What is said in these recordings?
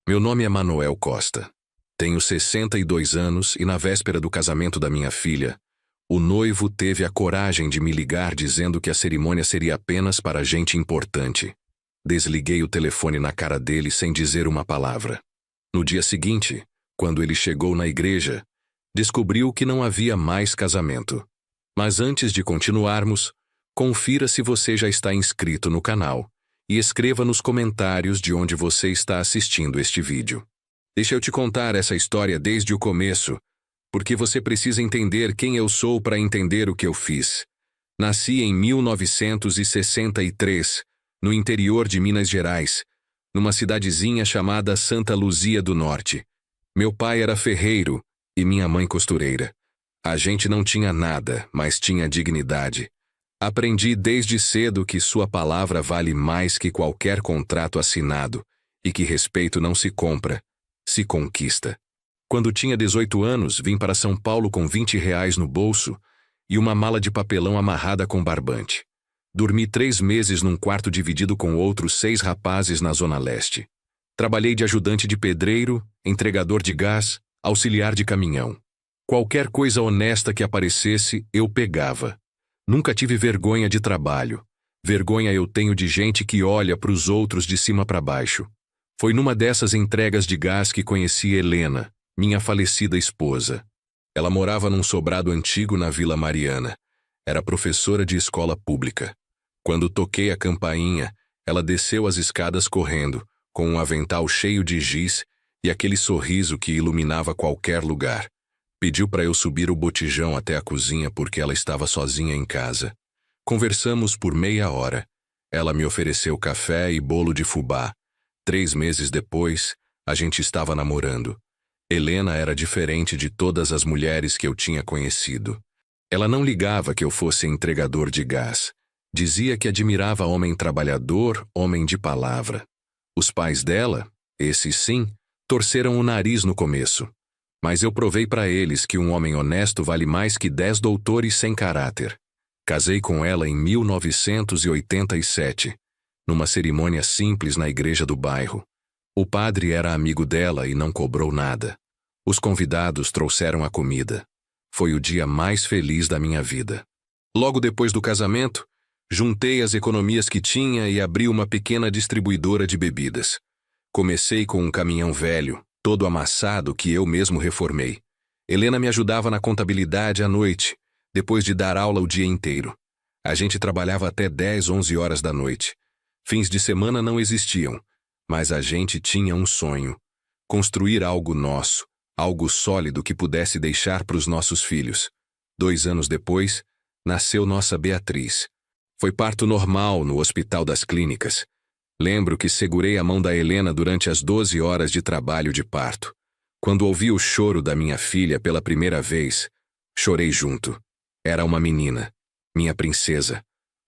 Meu nome é Manuel Costa. Tenho 62 anos e na véspera do casamento da minha filha, o noivo teve a coragem de me ligar dizendo que a cerimônia seria apenas para gente importante. Desliguei o telefone na cara dele sem dizer uma palavra. No dia seguinte, quando ele chegou na igreja, descobriu que não havia mais casamento. Mas antes de continuarmos, confira se você já está inscrito no canal e escreva nos comentários de onde você está assistindo este vídeo. Deixa eu te contar essa história desde o começo, porque você precisa entender quem eu sou para entender o que eu fiz. Nasci em 1963, no interior de Minas Gerais, numa cidadezinha chamada Santa Luzia do Norte. Meu pai era ferreiro e minha mãe costureira. A gente não tinha nada, mas tinha dignidade. Aprendi desde cedo que sua palavra vale mais que qualquer contrato assinado e que respeito não se compra, se conquista. Quando tinha 18 anos, vim para São Paulo com R$ 20 no bolso e uma mala de papelão amarrada com barbante. Dormi 3 meses num quarto dividido com outros 6 rapazes na Zona Leste. Trabalhei de ajudante de pedreiro, entregador de gás, auxiliar de caminhão. Qualquer coisa honesta que aparecesse, eu pegava. Nunca tive vergonha de trabalho. Vergonha eu tenho de gente que olha para os outros de cima para baixo. Foi numa dessas entregas de gás que conheci Helena, minha falecida esposa. Ela morava num sobrado antigo na Vila Mariana. Era professora de escola pública. Quando toquei a campainha, ela desceu as escadas correndo, com um avental cheio de giz e aquele sorriso que iluminava qualquer lugar. Pediu para eu subir o botijão até a cozinha porque ela estava sozinha em casa. Conversamos por meia hora. Ela me ofereceu café e bolo de fubá. 3 meses depois, a gente estava namorando. Helena era diferente de todas as mulheres que eu tinha conhecido. Ela não ligava que eu fosse entregador de gás. Dizia que admirava homem trabalhador, homem de palavra. Os pais dela, esses sim, torceram o nariz no começo. Mas eu provei para eles que um homem honesto vale mais que 10 doutores sem caráter. Casei com ela em 1987, numa cerimônia simples na igreja do bairro. O padre era amigo dela e não cobrou nada. Os convidados trouxeram a comida. Foi o dia mais feliz da minha vida. Logo depois do casamento, juntei as economias que tinha e abri uma pequena distribuidora de bebidas. Comecei com um caminhão velho, todo amassado que eu mesmo reformei. Helena me ajudava na contabilidade à noite, depois de dar aula o dia inteiro. A gente trabalhava até 10, 11 horas da noite. Fins de semana não existiam, mas a gente tinha um sonho. Construir algo nosso, algo sólido que pudesse deixar para os nossos filhos. 2 anos depois, nasceu nossa Beatriz. Foi parto normal no Hospital das Clínicas. Lembro que segurei a mão da Helena durante as 12 horas de trabalho de parto. Quando ouvi o choro da minha filha pela primeira vez, chorei junto. Era uma menina, minha princesa.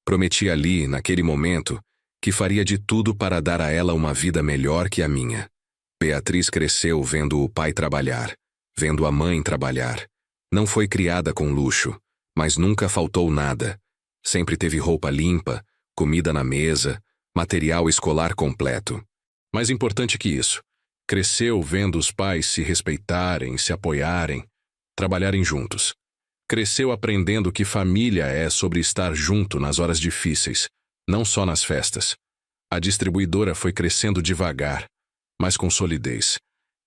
Prometi ali, naquele momento, que faria de tudo para dar a ela uma vida melhor que a minha. Beatriz cresceu vendo o pai trabalhar, vendo a mãe trabalhar. Não foi criada com luxo, mas nunca faltou nada. Sempre teve roupa limpa, comida na mesa, material escolar completo. Mais importante que isso, cresceu vendo os pais se respeitarem, se apoiarem, trabalharem juntos. Cresceu aprendendo que família é sobre estar junto nas horas difíceis, não só nas festas. A distribuidora foi crescendo devagar, mas com solidez.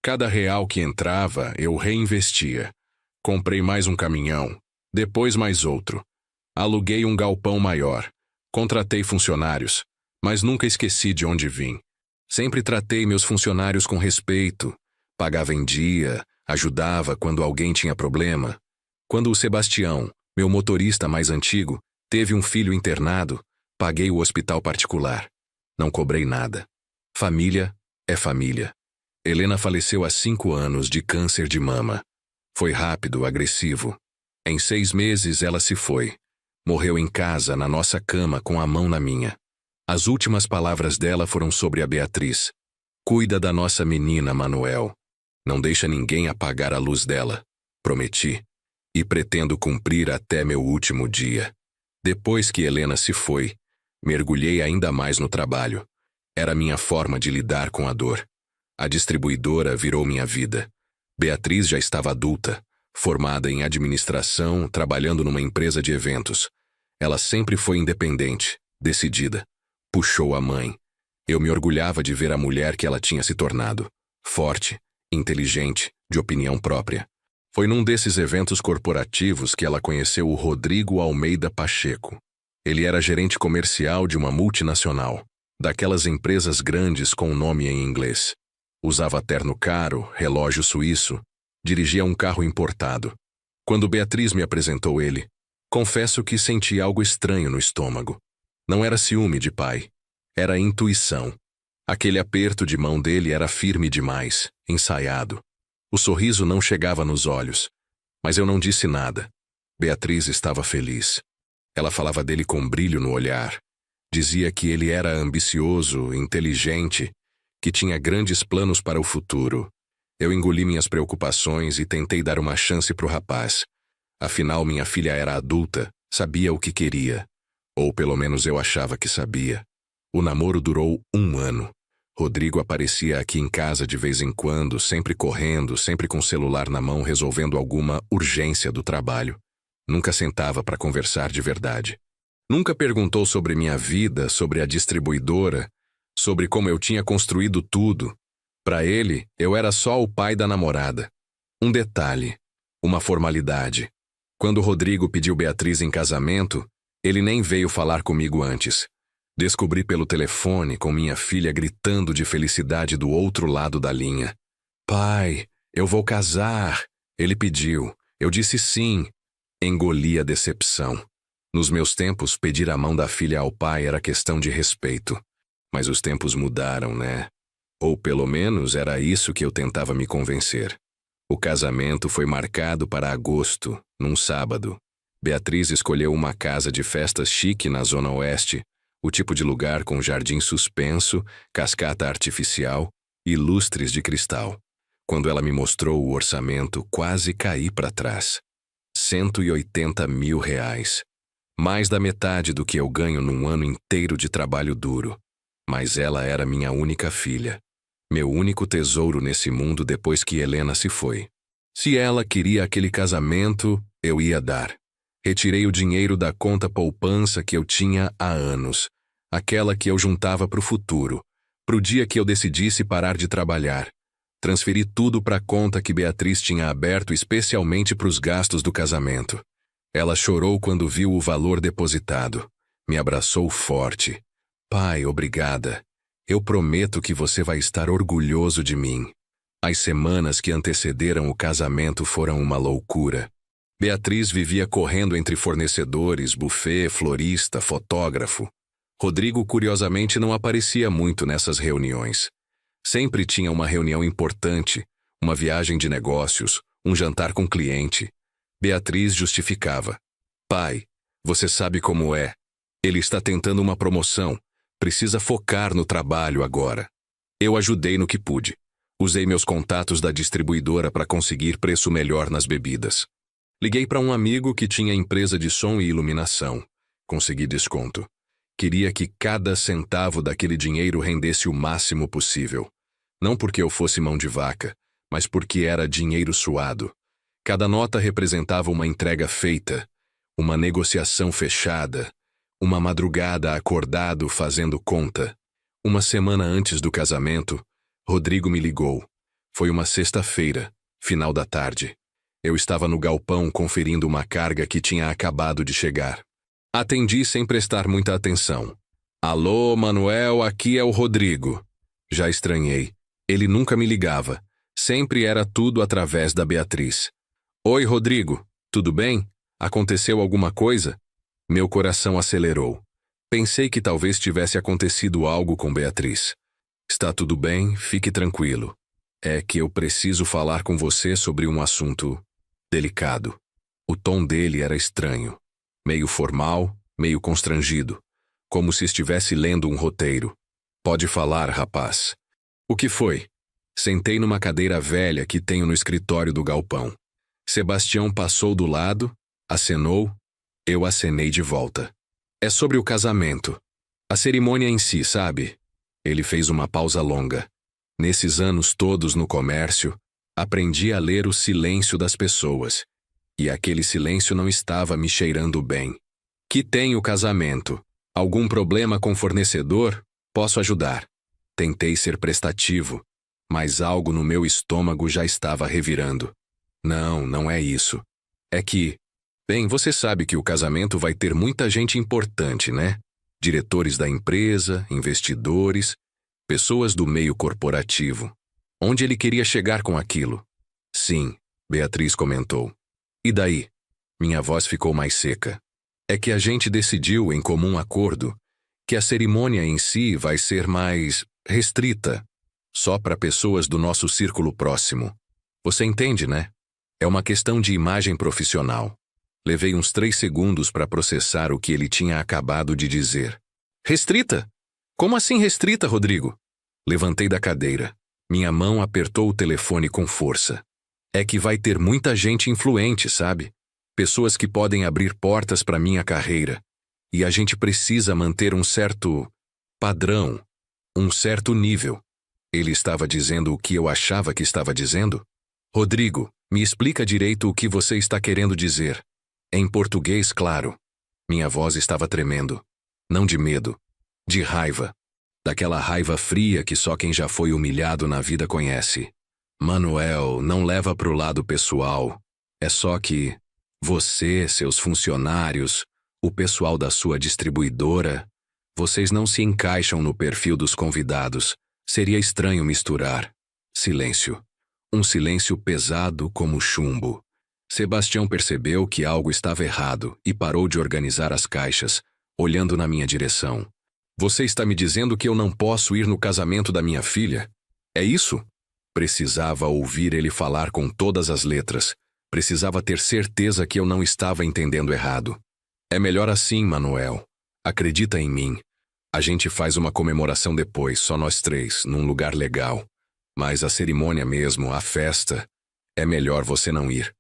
Cada real que entrava, eu reinvestia. Comprei mais um caminhão, depois mais outro. Aluguei um galpão maior. Contratei funcionários. Mas nunca esqueci de onde vim. Sempre tratei meus funcionários com respeito, pagava em dia, ajudava quando alguém tinha problema. Quando o Sebastião, meu motorista mais antigo, teve um filho internado, paguei o hospital particular. Não cobrei nada. Família é família. Helena faleceu há 5 anos de câncer de mama. Foi rápido, agressivo. Em 6 meses ela se foi. Morreu em casa, na nossa cama, com a mão na minha. As últimas palavras dela foram sobre a Beatriz. Cuida da nossa menina, Manuel. Não deixa ninguém apagar a luz dela. Prometi. E pretendo cumprir até meu último dia. Depois que Helena se foi, mergulhei ainda mais no trabalho. Era minha forma de lidar com a dor. A distribuidora virou minha vida. Beatriz já estava adulta, formada em administração, trabalhando numa empresa de eventos. Ela sempre foi independente, decidida. Puxou a mãe. Eu me orgulhava de ver a mulher que ela tinha se tornado. Forte, inteligente, de opinião própria. Foi num desses eventos corporativos que ela conheceu o Rodrigo Almeida Pacheco. Ele era gerente comercial de uma multinacional, daquelas empresas grandes com nome em inglês. Usava terno caro, relógio suíço, dirigia um carro importado. Quando Beatriz me apresentou ele, confesso que senti algo estranho no estômago. Não era ciúme de pai, era intuição. Aquele aperto de mão dele era firme demais, ensaiado. O sorriso não chegava nos olhos, mas eu não disse nada. Beatriz estava feliz. Ela falava dele com brilho no olhar. Dizia que ele era ambicioso, inteligente, que tinha grandes planos para o futuro. Eu engoli minhas preocupações e tentei dar uma chance para o rapaz. Afinal, minha filha era adulta, sabia o que queria. Ou pelo menos eu achava que sabia. O namoro durou 1 ano. Rodrigo aparecia aqui em casa de vez em quando, sempre correndo, sempre com o celular na mão, resolvendo alguma urgência do trabalho. Nunca sentava para conversar de verdade. Nunca perguntou sobre minha vida, sobre a distribuidora, sobre como eu tinha construído tudo. Para ele, eu era só o pai da namorada. Um detalhe, uma formalidade. Quando Rodrigo pediu Beatriz em casamento, ele nem veio falar comigo antes. Descobri pelo telefone com minha filha gritando de felicidade do outro lado da linha. Pai, eu vou casar. Ele pediu. Eu disse sim. Engoli a decepção. Nos meus tempos, pedir a mão da filha ao pai era questão de respeito. Mas os tempos mudaram, né? Ou pelo menos era isso que eu tentava me convencer. O casamento foi marcado para agosto, num sábado. Beatriz escolheu uma casa de festas chique na Zona Oeste, o tipo de lugar com jardim suspenso, cascata artificial e lustres de cristal. Quando ela me mostrou o orçamento, quase caí para trás. R$180 mil. Mais da metade do que eu ganho num ano inteiro de trabalho duro. Mas ela era minha única filha. Meu único tesouro nesse mundo depois que Helena se foi. Se ela queria aquele casamento, eu ia dar. Retirei o dinheiro da conta poupança que eu tinha há anos. Aquela que eu juntava para o futuro, para o dia que eu decidisse parar de trabalhar. Transferi tudo para a conta que Beatriz tinha aberto especialmente para os gastos do casamento. Ela chorou quando viu o valor depositado. Me abraçou forte. Pai, obrigada. Eu prometo que você vai estar orgulhoso de mim. As semanas que antecederam o casamento foram uma loucura. Beatriz vivia correndo entre fornecedores, buffet, florista, fotógrafo. Rodrigo, curiosamente, não aparecia muito nessas reuniões. Sempre tinha uma reunião importante, uma viagem de negócios, um jantar com cliente. Beatriz justificava. Pai, você sabe como é. Ele está tentando uma promoção. Precisa focar no trabalho agora. Eu ajudei no que pude. Usei meus contatos da distribuidora para conseguir preço melhor nas bebidas. Liguei para um amigo que tinha empresa de som e iluminação. Consegui desconto. Queria que cada centavo daquele dinheiro rendesse o máximo possível. Não porque eu fosse mão de vaca, mas porque era dinheiro suado. Cada nota representava uma entrega feita, uma negociação fechada, uma madrugada acordado fazendo conta. Uma semana antes do casamento, Rodrigo me ligou. Foi uma sexta-feira, final da tarde. Eu estava no galpão conferindo uma carga que tinha acabado de chegar. Atendi sem prestar muita atenção. Alô, Manuel, aqui é o Rodrigo. Já estranhei. Ele nunca me ligava. Sempre era tudo através da Beatriz. Oi, Rodrigo. Tudo bem? Aconteceu alguma coisa? Meu coração acelerou. Pensei que talvez tivesse acontecido algo com Beatriz. Está tudo bem, fique tranquilo. É que eu preciso falar com você sobre um assunto delicado. O tom dele era estranho. Meio formal, meio constrangido. Como se estivesse lendo um roteiro. Pode falar, rapaz. O que foi? Sentei numa cadeira velha que tenho no escritório do galpão. Sebastião passou do lado, acenou, eu acenei de volta. É sobre o casamento. A cerimônia em si, sabe? Ele fez uma pausa longa. Nesses anos todos no comércio, aprendi a ler o silêncio das pessoas. E aquele silêncio não estava me cheirando bem. Que tem o casamento? Algum problema com fornecedor? Posso ajudar. Tentei ser prestativo, mas algo no meu estômago já estava revirando. Não, não é isso. É que, bem, você sabe que o casamento vai ter muita gente importante, né? Diretores da empresa, investidores, pessoas do meio corporativo. Onde ele queria chegar com aquilo? Sim, Beatriz comentou. E daí? Minha voz ficou mais seca. É que a gente decidiu, em comum acordo, que a cerimônia em si vai ser mais restrita, só para pessoas do nosso círculo próximo. Você entende, né? É uma questão de imagem profissional. Levei uns 3 segundos para processar o que ele tinha acabado de dizer. Restrita? Como assim restrita, Rodrigo? Levantei da cadeira. Minha mão apertou o telefone com força. É que vai ter muita gente influente, sabe? Pessoas que podem abrir portas para minha carreira. E a gente precisa manter um certo padrão, um certo nível. Ele estava dizendo o que eu achava que estava dizendo? Rodrigo, me explica direito o que você está querendo dizer. Em português, claro. Minha voz estava tremendo. Não de medo, de raiva. Daquela raiva fria que só quem já foi humilhado na vida conhece. Manuel, não leva pro lado pessoal. É só que você, seus funcionários, o pessoal da sua distribuidora, vocês não se encaixam no perfil dos convidados. Seria estranho misturar. Silêncio. Um silêncio pesado como chumbo. Sebastião percebeu que algo estava errado e parou de organizar as caixas, olhando na minha direção. Você está me dizendo que eu não posso ir no casamento da minha filha? É isso? Precisava ouvir ele falar com todas as letras. Precisava ter certeza que eu não estava entendendo errado. É melhor assim, Manuel. Acredita em mim. A gente faz uma comemoração depois, só nós 3, num lugar legal. Mas a cerimônia mesmo, a festa, é melhor você não ir.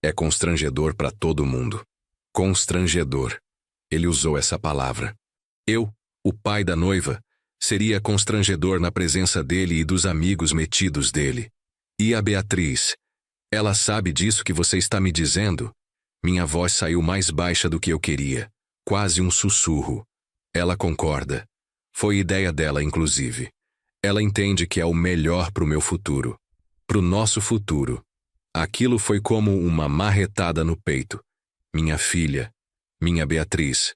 É constrangedor para todo mundo. Constrangedor. Ele usou essa palavra. Eu, o pai da noiva, seria constrangedor na presença dele e dos amigos metidos dele. E a Beatriz? Ela sabe disso que você está me dizendo? Minha voz saiu mais baixa do que eu queria, quase um sussurro. Ela concorda. Foi ideia dela, inclusive. Ela entende que é o melhor pro meu futuro. Pro nosso futuro. Aquilo foi como uma marretada no peito. Minha filha, minha Beatriz,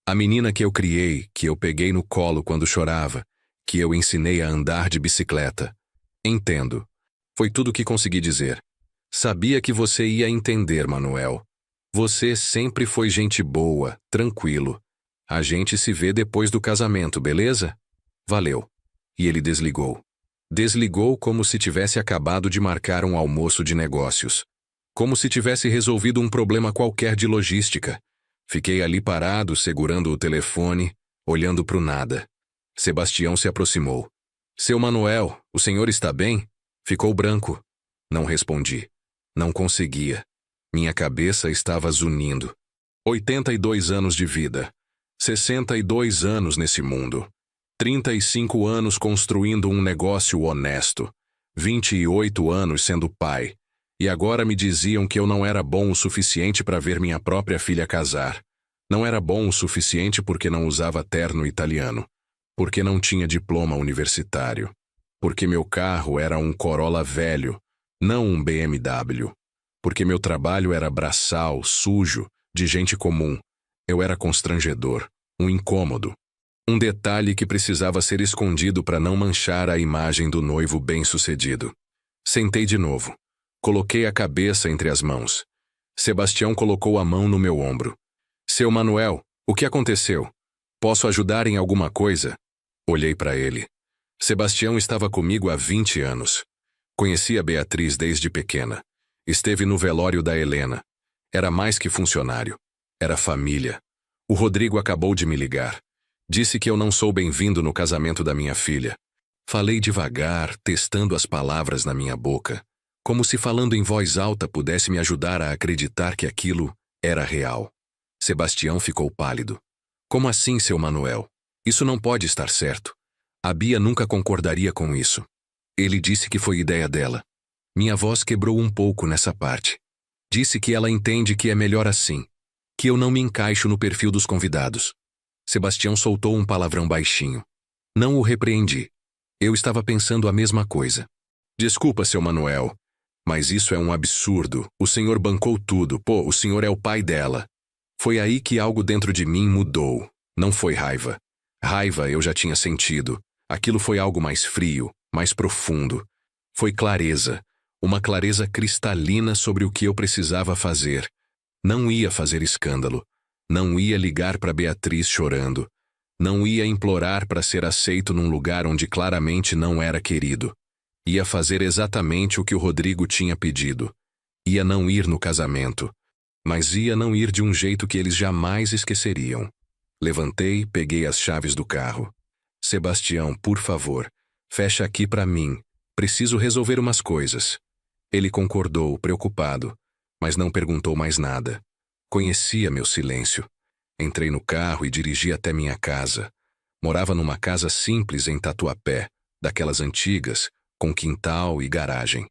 a menina que eu criei, que eu peguei no colo quando chorava, que eu ensinei a andar de bicicleta. Entendo. Foi tudo o que consegui dizer. Sabia que você ia entender, Manuel. Você sempre foi gente boa, tranquilo. A gente se vê depois do casamento, beleza? Valeu. E ele desligou. Desligou como se tivesse acabado de marcar um almoço de negócios. Como se tivesse resolvido um problema qualquer de logística. Fiquei ali parado, segurando o telefone, olhando pro nada. Sebastião se aproximou. Seu Manuel, o senhor está bem? Ficou branco. Não respondi. Não conseguia. Minha cabeça estava zunindo. 82 anos de vida. 62 anos nesse mundo. 35 anos construindo um negócio honesto. 28 anos sendo pai. E agora me diziam que eu não era bom o suficiente para ver minha própria filha casar. Não era bom o suficiente porque não usava terno italiano. Porque não tinha diploma universitário. Porque meu carro era um Corolla velho, não um BMW. Porque meu trabalho era braçal, sujo, de gente comum. Eu era constrangedor, um incômodo. Um detalhe que precisava ser escondido para não manchar a imagem do noivo bem-sucedido. Sentei de novo. Coloquei a cabeça entre as mãos. Sebastião colocou a mão no meu ombro. Seu Manuel, o que aconteceu? Posso ajudar em alguma coisa? Olhei para ele. Sebastião estava comigo há 20 anos. Conhecia Beatriz desde pequena. Esteve no velório da Helena. Era mais que funcionário. Era família. O Rodrigo acabou de me ligar. Disse que eu não sou bem-vindo no casamento da minha filha. Falei devagar, testando as palavras na minha boca, como se falando em voz alta pudesse me ajudar a acreditar que aquilo era real. Sebastião ficou pálido. Como assim, seu Manuel? Isso não pode estar certo. A Bia nunca concordaria com isso. Ele disse que foi ideia dela. Minha voz quebrou um pouco nessa parte. Disse que ela entende que é melhor assim, que eu não me encaixo no perfil dos convidados. Sebastião soltou um palavrão baixinho. Não o repreendi. Eu estava pensando a mesma coisa. Desculpa, seu Manuel, mas isso é um absurdo. O senhor bancou tudo. Pô, o senhor é o pai dela. Foi aí que algo dentro de mim mudou. Não foi raiva. Raiva eu já tinha sentido. Aquilo foi algo mais frio, mais profundo. Foi clareza. Uma clareza cristalina sobre o que eu precisava fazer. Não ia fazer escândalo. Não ia ligar para Beatriz chorando. Não ia implorar para ser aceito num lugar onde claramente não era querido. Ia fazer exatamente o que o Rodrigo tinha pedido. Ia não ir no casamento. Mas ia não ir de um jeito que eles jamais esqueceriam. Levantei, peguei as chaves do carro. Sebastião, por favor, fecha aqui para mim. Preciso resolver umas coisas. Ele concordou, preocupado, mas não perguntou mais nada. Conhecia meu silêncio. Entrei no carro e dirigi até minha casa. Morava numa casa simples em Tatuapé, daquelas antigas, com quintal e garagem.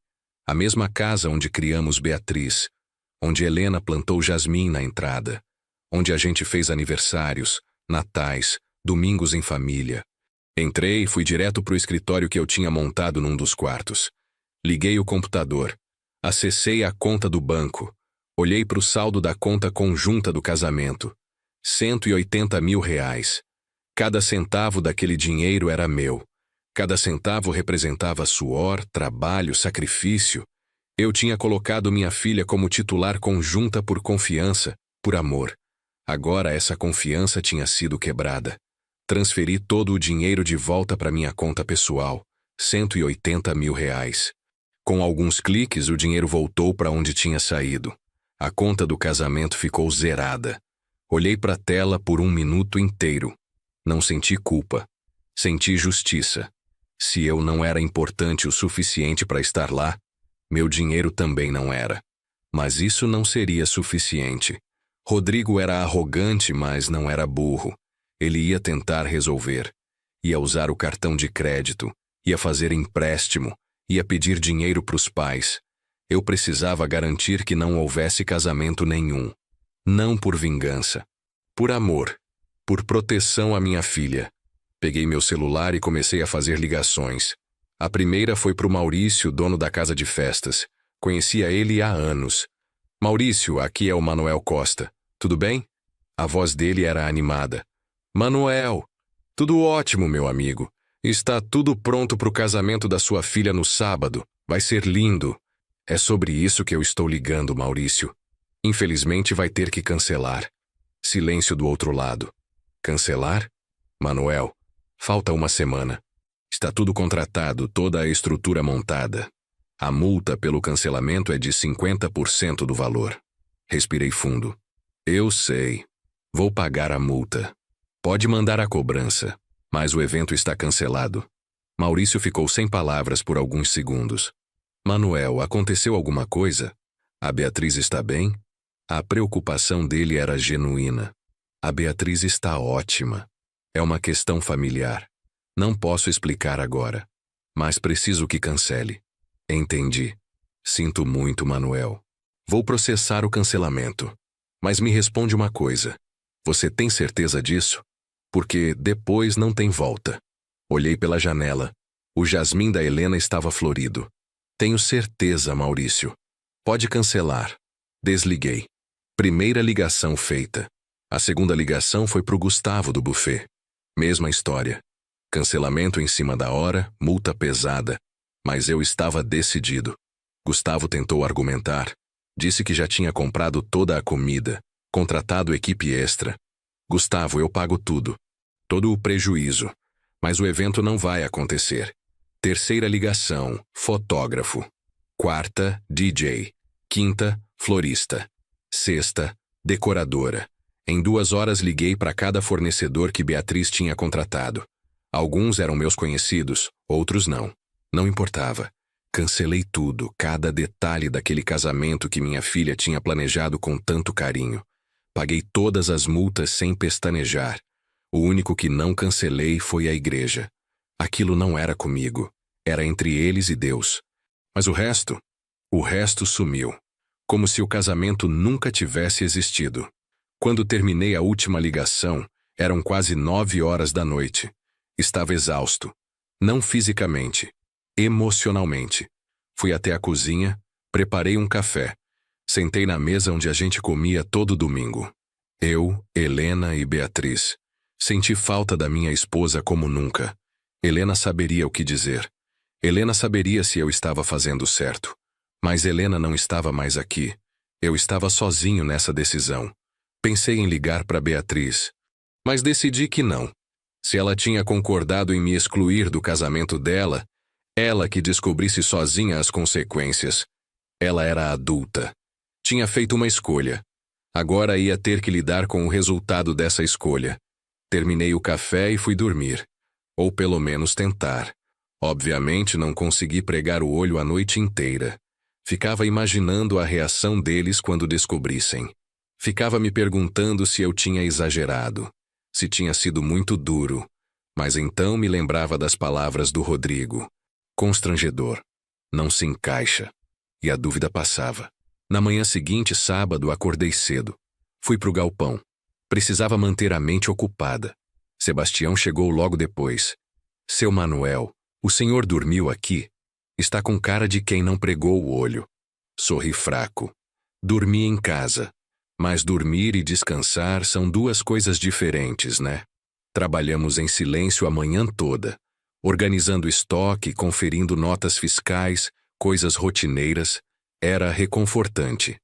A mesma casa onde criamos Beatriz, onde Helena plantou jasmim na entrada, onde a gente fez aniversários, natais, domingos em família. Entrei e fui direto pro escritório que eu tinha montado num dos quartos. Liguei o computador. Acessei a conta do banco. Olhei pro saldo da conta conjunta do casamento. R$180 mil. Cada centavo daquele dinheiro era meu. Cada centavo representava suor, trabalho, sacrifício. Eu tinha colocado minha filha como titular conjunta por confiança, por amor. Agora essa confiança tinha sido quebrada. Transferi todo o dinheiro de volta para minha conta pessoal, R$180 mil. Com alguns cliques, o dinheiro voltou para onde tinha saído. A conta do casamento ficou zerada. Olhei para a tela por 1 minuto inteiro. Não senti culpa. Senti justiça. Se eu não era importante o suficiente para estar lá, meu dinheiro também não era. Mas isso não seria suficiente. Rodrigo era arrogante, mas não era burro. Ele ia tentar resolver. Ia usar o cartão de crédito. Ia fazer empréstimo. Ia pedir dinheiro para os pais. Eu precisava garantir que não houvesse casamento nenhum. Não por vingança. Por amor. Por proteção à minha filha. Peguei meu celular e comecei a fazer ligações. A primeira foi para o Maurício, dono da casa de festas. Conhecia ele há anos. Maurício, aqui é o Manuel Costa. Tudo bem? A voz dele era animada. Manuel, tudo ótimo, meu amigo. Está tudo pronto para o casamento da sua filha no sábado. Vai ser lindo. É sobre isso que eu estou ligando, Maurício. Infelizmente vai ter que cancelar. Silêncio do outro lado. Cancelar? Manuel, falta 1 semana. Está tudo contratado, toda a estrutura montada. A multa pelo cancelamento é de 50% do valor. Respirei fundo. Eu sei. Vou pagar a multa. Pode mandar a cobrança, mas o evento está cancelado. Maurício ficou sem palavras por alguns segundos. Manuel, aconteceu alguma coisa? A Beatriz está bem? A preocupação dele era genuína. A Beatriz está ótima. É uma questão familiar. Não posso explicar agora, mas preciso que cancele. Entendi. Sinto muito, Manuel. Vou processar o cancelamento. Mas me responde uma coisa. Você tem certeza disso? Porque depois não tem volta. Olhei pela janela. O jasmim da Helena estava florido. Tenho certeza, Maurício. Pode cancelar. Desliguei. Primeira ligação feita. A segunda ligação foi pro Gustavo do buffet. Mesma história. Cancelamento em cima da hora, multa pesada. Mas eu estava decidido. Gustavo tentou argumentar. Disse que já tinha comprado toda a comida, contratado equipe extra. Gustavo, eu pago tudo. Todo o prejuízo. Mas o evento não vai acontecer. Terceira ligação, fotógrafo. Quarta, DJ. Quinta, florista. Sexta, decoradora. Em 2 horas liguei para cada fornecedor que Beatriz tinha contratado. Alguns eram meus conhecidos, outros não. Não importava. Cancelei tudo, cada detalhe daquele casamento que minha filha tinha planejado com tanto carinho. Paguei todas as multas sem pestanejar. O único que não cancelei foi a igreja. Aquilo não era comigo. Era entre eles e Deus. Mas o resto? O resto sumiu. Como se o casamento nunca tivesse existido. Quando terminei a última ligação, eram quase 9 horas da noite. Estava exausto. Não fisicamente. Emocionalmente. Fui até a cozinha, preparei um café. Sentei na mesa onde a gente comia todo domingo. Eu, Helena e Beatriz. Senti falta da minha esposa como nunca. Helena saberia o que dizer. Helena saberia se eu estava fazendo certo. Mas Helena não estava mais aqui. Eu estava sozinho nessa decisão. Pensei em ligar para Beatriz. Mas decidi que não. Se ela tinha concordado em me excluir do casamento dela, ela que descobrisse sozinha as consequências. Ela era adulta. Tinha feito uma escolha. Agora ia ter que lidar com o resultado dessa escolha. Terminei o café e fui dormir. Ou pelo menos tentar. Obviamente não consegui pregar o olho a noite inteira. Ficava imaginando a reação deles quando descobrissem. Ficava me perguntando se eu tinha exagerado. Se tinha sido muito duro. Mas então me lembrava das palavras do Rodrigo. Constrangedor. Não se encaixa. E a dúvida passava. Na manhã seguinte, sábado, acordei cedo. Fui pro galpão. Precisava manter a mente ocupada. Sebastião chegou logo depois. Seu Manuel, o senhor dormiu aqui? Está com cara de quem não pregou o olho. Sorri fraco. Dormi em casa. Mas dormir e descansar são duas coisas diferentes, né? Trabalhamos em silêncio a manhã toda, organizando estoque, conferindo notas fiscais, coisas rotineiras. Era reconfortante.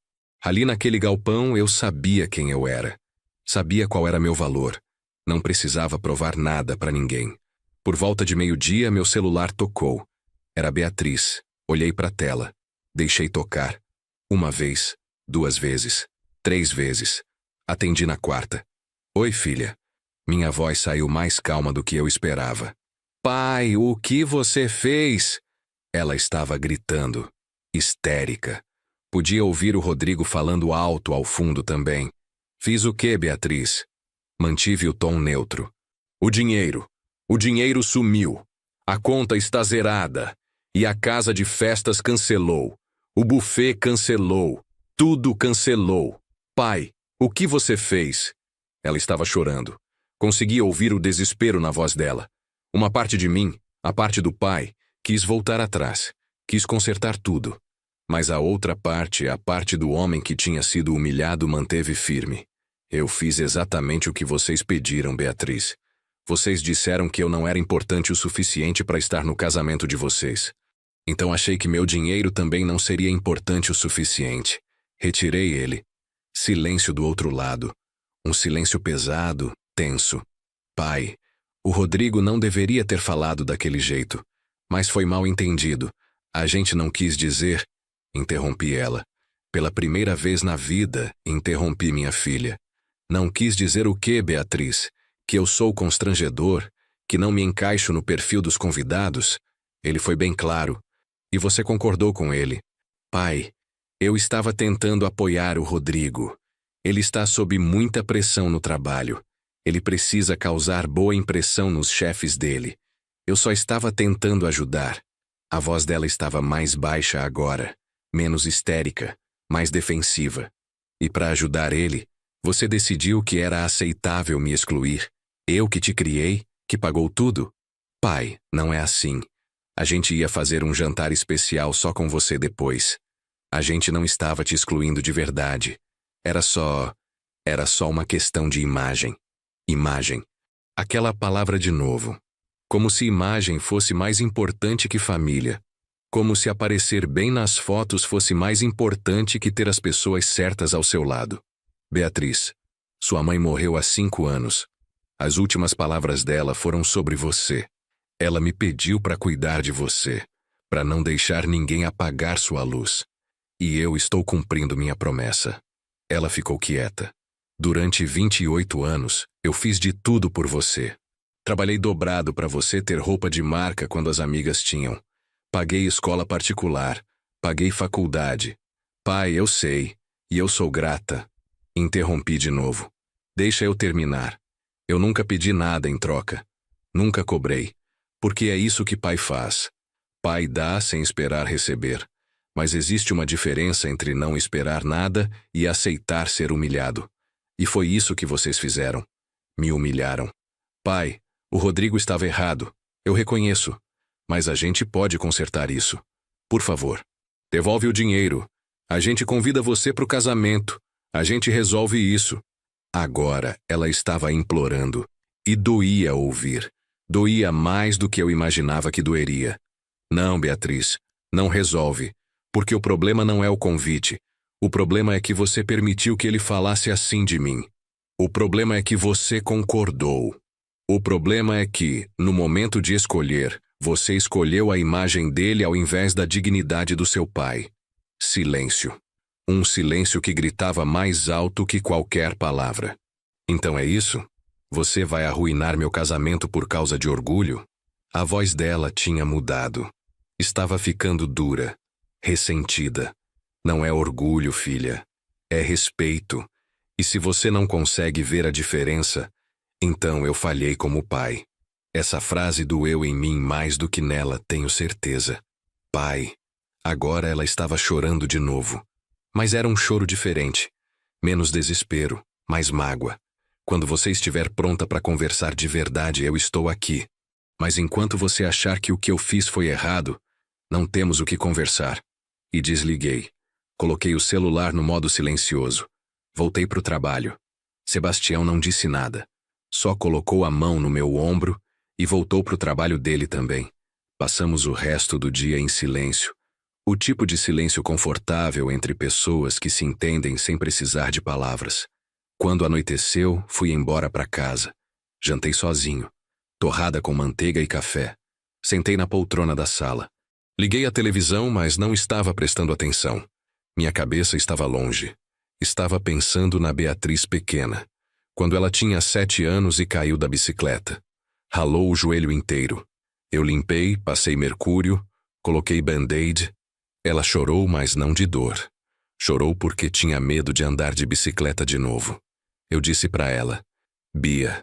Ali naquele galpão eu sabia quem eu era. Sabia qual era meu valor. Não precisava provar nada para ninguém. Por volta de meio-dia, meu celular tocou. Era Beatriz. Olhei para a tela. Deixei tocar. 1 vez, 2 vezes, 3 vezes. Atendi na 4ª. Oi, filha. Minha voz saiu mais calma do que eu esperava. Pai, o que você fez? Ela estava gritando. Histérica. Podia ouvir o Rodrigo falando alto ao fundo também. Fiz o quê, Beatriz? Mantive o tom neutro. O dinheiro. O dinheiro sumiu. A conta está zerada. E a casa de festas cancelou. O buffet cancelou. Tudo cancelou. Pai, o que você fez? Ela estava chorando. Conseguia ouvir o desespero na voz dela. Uma parte de mim, a parte do pai, quis voltar atrás. Quis consertar tudo. Mas a outra parte, a parte do homem que tinha sido humilhado, manteve firme. Eu fiz exatamente o que vocês pediram, Beatriz. Vocês disseram que eu não era importante o suficiente para estar no casamento de vocês. Então achei que meu dinheiro também não seria importante o suficiente. Retirei ele. Silêncio do outro lado. Um silêncio pesado, tenso. Pai, o Rodrigo não deveria ter falado daquele jeito. Mas foi mal entendido. A gente não quis dizer... Interrompi ela. Pela primeira vez na vida, interrompi minha filha. Não quis dizer o quê, Beatriz? Que eu sou constrangedor? Que não me encaixo no perfil dos convidados? Ele foi bem claro. E você concordou com ele. Pai, eu estava tentando apoiar o Rodrigo. Ele está sob muita pressão no trabalho. Ele precisa causar boa impressão nos chefes dele. Eu só estava tentando ajudar. A voz dela estava mais baixa agora. Menos histérica, mais defensiva. E para ajudar ele, você decidiu que era aceitável me excluir. Eu que te criei, que pagou tudo? Pai, não é assim. A gente ia fazer um jantar especial só com você depois. A gente não estava te excluindo de verdade. Era só uma questão de imagem. Imagem. Aquela palavra de novo. Como se imagem fosse mais importante que família. Como se aparecer bem nas fotos fosse mais importante que ter as pessoas certas ao seu lado. Beatriz, sua mãe morreu há 5 anos. As últimas palavras dela foram sobre você. Ela me pediu para cuidar de você, para não deixar ninguém apagar sua luz. E eu estou cumprindo minha promessa. Ela ficou quieta. Durante 28 anos, eu fiz de tudo por você. Trabalhei dobrado para você ter roupa de marca quando as amigas tinham. Paguei escola particular. Paguei faculdade. Pai, eu sei. E eu sou grata. Interrompi de novo. Deixa eu terminar. Eu nunca pedi nada em troca. Nunca cobrei. Porque é isso que pai faz. Pai dá sem esperar receber. Mas existe uma diferença entre não esperar nada e aceitar ser humilhado. E foi isso que vocês fizeram. Me humilharam. Pai, o Rodrigo estava errado. Eu reconheço. Mas a gente pode consertar isso. Por favor, devolve o dinheiro. A gente convida você para o casamento. A gente resolve isso. Agora ela estava implorando. E doía ouvir. Doía mais do que eu imaginava que doeria. Não, Beatriz, não resolve. Porque o problema não é o convite. O problema é que você permitiu que ele falasse assim de mim. O problema é que você concordou. O problema é que, no momento de escolher, você escolheu a imagem dele ao invés da dignidade do seu pai. Silêncio. Um silêncio que gritava mais alto que qualquer palavra. Então é isso? Você vai arruinar meu casamento por causa de orgulho? A voz dela tinha mudado. Estava ficando dura, ressentida. Não é orgulho, filha. É respeito. E se você não consegue ver a diferença, então eu falhei como pai. Essa frase doeu em mim mais do que nela, tenho certeza. Pai. Agora ela estava chorando de novo. Mas era um choro diferente. Menos desespero, mais mágoa. Quando você estiver pronta para conversar de verdade, eu estou aqui. Mas enquanto você achar que o que eu fiz foi errado, não temos o que conversar. E desliguei. Coloquei o celular no modo silencioso. Voltei para o trabalho. Sebastião não disse nada. Só colocou a mão no meu ombro e voltou para o trabalho dele também. Passamos o resto do dia em silêncio. O tipo de silêncio confortável entre pessoas que se entendem sem precisar de palavras. Quando anoiteceu, fui embora para casa. Jantei sozinho. Torrada com manteiga e café. Sentei na poltrona da sala. Liguei a televisão, mas não estava prestando atenção. Minha cabeça estava longe. Estava pensando na Beatriz pequena, quando ela tinha 7 anos e caiu da bicicleta. Ralou o joelho inteiro. Eu limpei, passei mercúrio, coloquei band-aid. Ela chorou, mas não de dor. Chorou porque tinha medo de andar de bicicleta de novo. Eu disse para ela, Bia,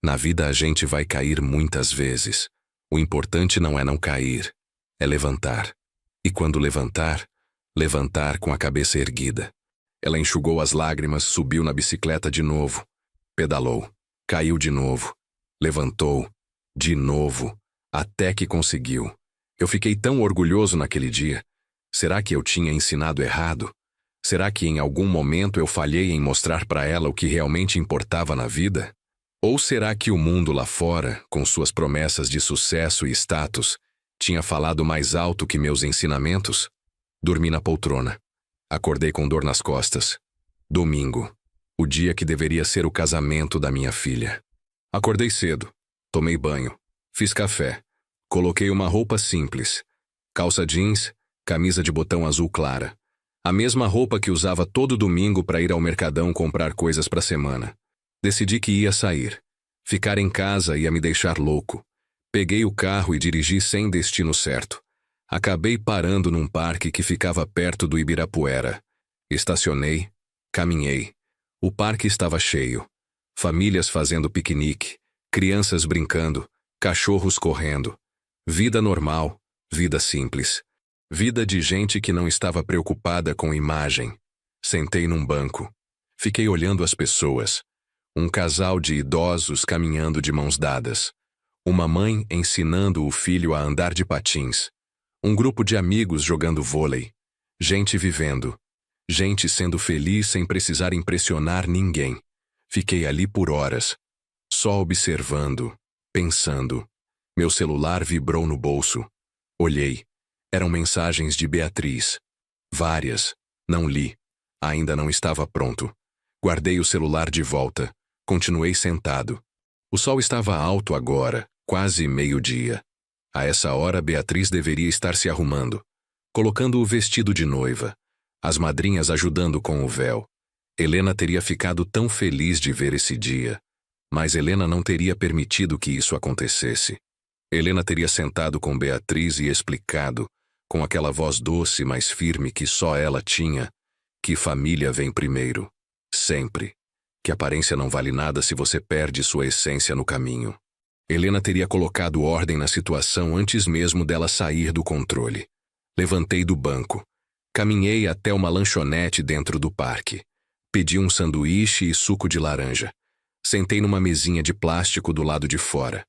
na vida a gente vai cair muitas vezes. O importante não é não cair, é levantar. E quando levantar, levantar com a cabeça erguida. Ela enxugou as lágrimas, subiu na bicicleta de novo. Pedalou, caiu de novo, levantou, de novo, até que conseguiu. Eu fiquei tão orgulhoso naquele dia. Será que eu tinha ensinado errado? Será que em algum momento eu falhei em mostrar para ela o que realmente importava na vida? Ou será que o mundo lá fora, com suas promessas de sucesso e status, tinha falado mais alto que meus ensinamentos? Dormi na poltrona. Acordei com dor nas costas. Domingo. O dia que deveria ser o casamento da minha filha. Acordei cedo. Tomei banho. Fiz café. Coloquei uma roupa simples. Calça jeans, camisa de botão azul clara. A mesma roupa que usava todo domingo para ir ao mercadão comprar coisas para a semana. Decidi que ia sair. Ficar em casa ia me deixar louco. Peguei o carro e dirigi sem destino certo. Acabei parando num parque que ficava perto do Ibirapuera. Estacionei, caminhei. O parque estava cheio. Famílias fazendo piquenique, crianças brincando, cachorros correndo. Vida normal, vida simples. Vida de gente que não estava preocupada com imagem. Sentei num banco. Fiquei olhando as pessoas. Um casal de idosos caminhando de mãos dadas. Uma mãe ensinando o filho a andar de patins. Um grupo de amigos jogando vôlei. Gente vivendo. Gente sendo feliz sem precisar impressionar ninguém. Fiquei ali por horas. Só observando, pensando. Meu celular vibrou no bolso. Olhei. Eram mensagens de Beatriz. Várias. Não li. Ainda não estava pronto. Guardei o celular de volta. Continuei sentado. O sol estava alto agora, quase meio-dia. A essa hora, Beatriz deveria estar se arrumando, colocando o vestido de noiva, as madrinhas ajudando com o véu. Helena teria ficado tão feliz de ver esse dia, mas Helena não teria permitido que isso acontecesse. Helena teria sentado com Beatriz e explicado, com aquela voz doce, mas firme que só ela tinha, que família vem primeiro, sempre. Que aparência não vale nada se você perde sua essência no caminho. Helena teria colocado ordem na situação antes mesmo dela sair do controle. Levantei do banco. Caminhei até uma lanchonete dentro do parque. Pedi um sanduíche e suco de laranja. Sentei numa mesinha de plástico do lado de fora.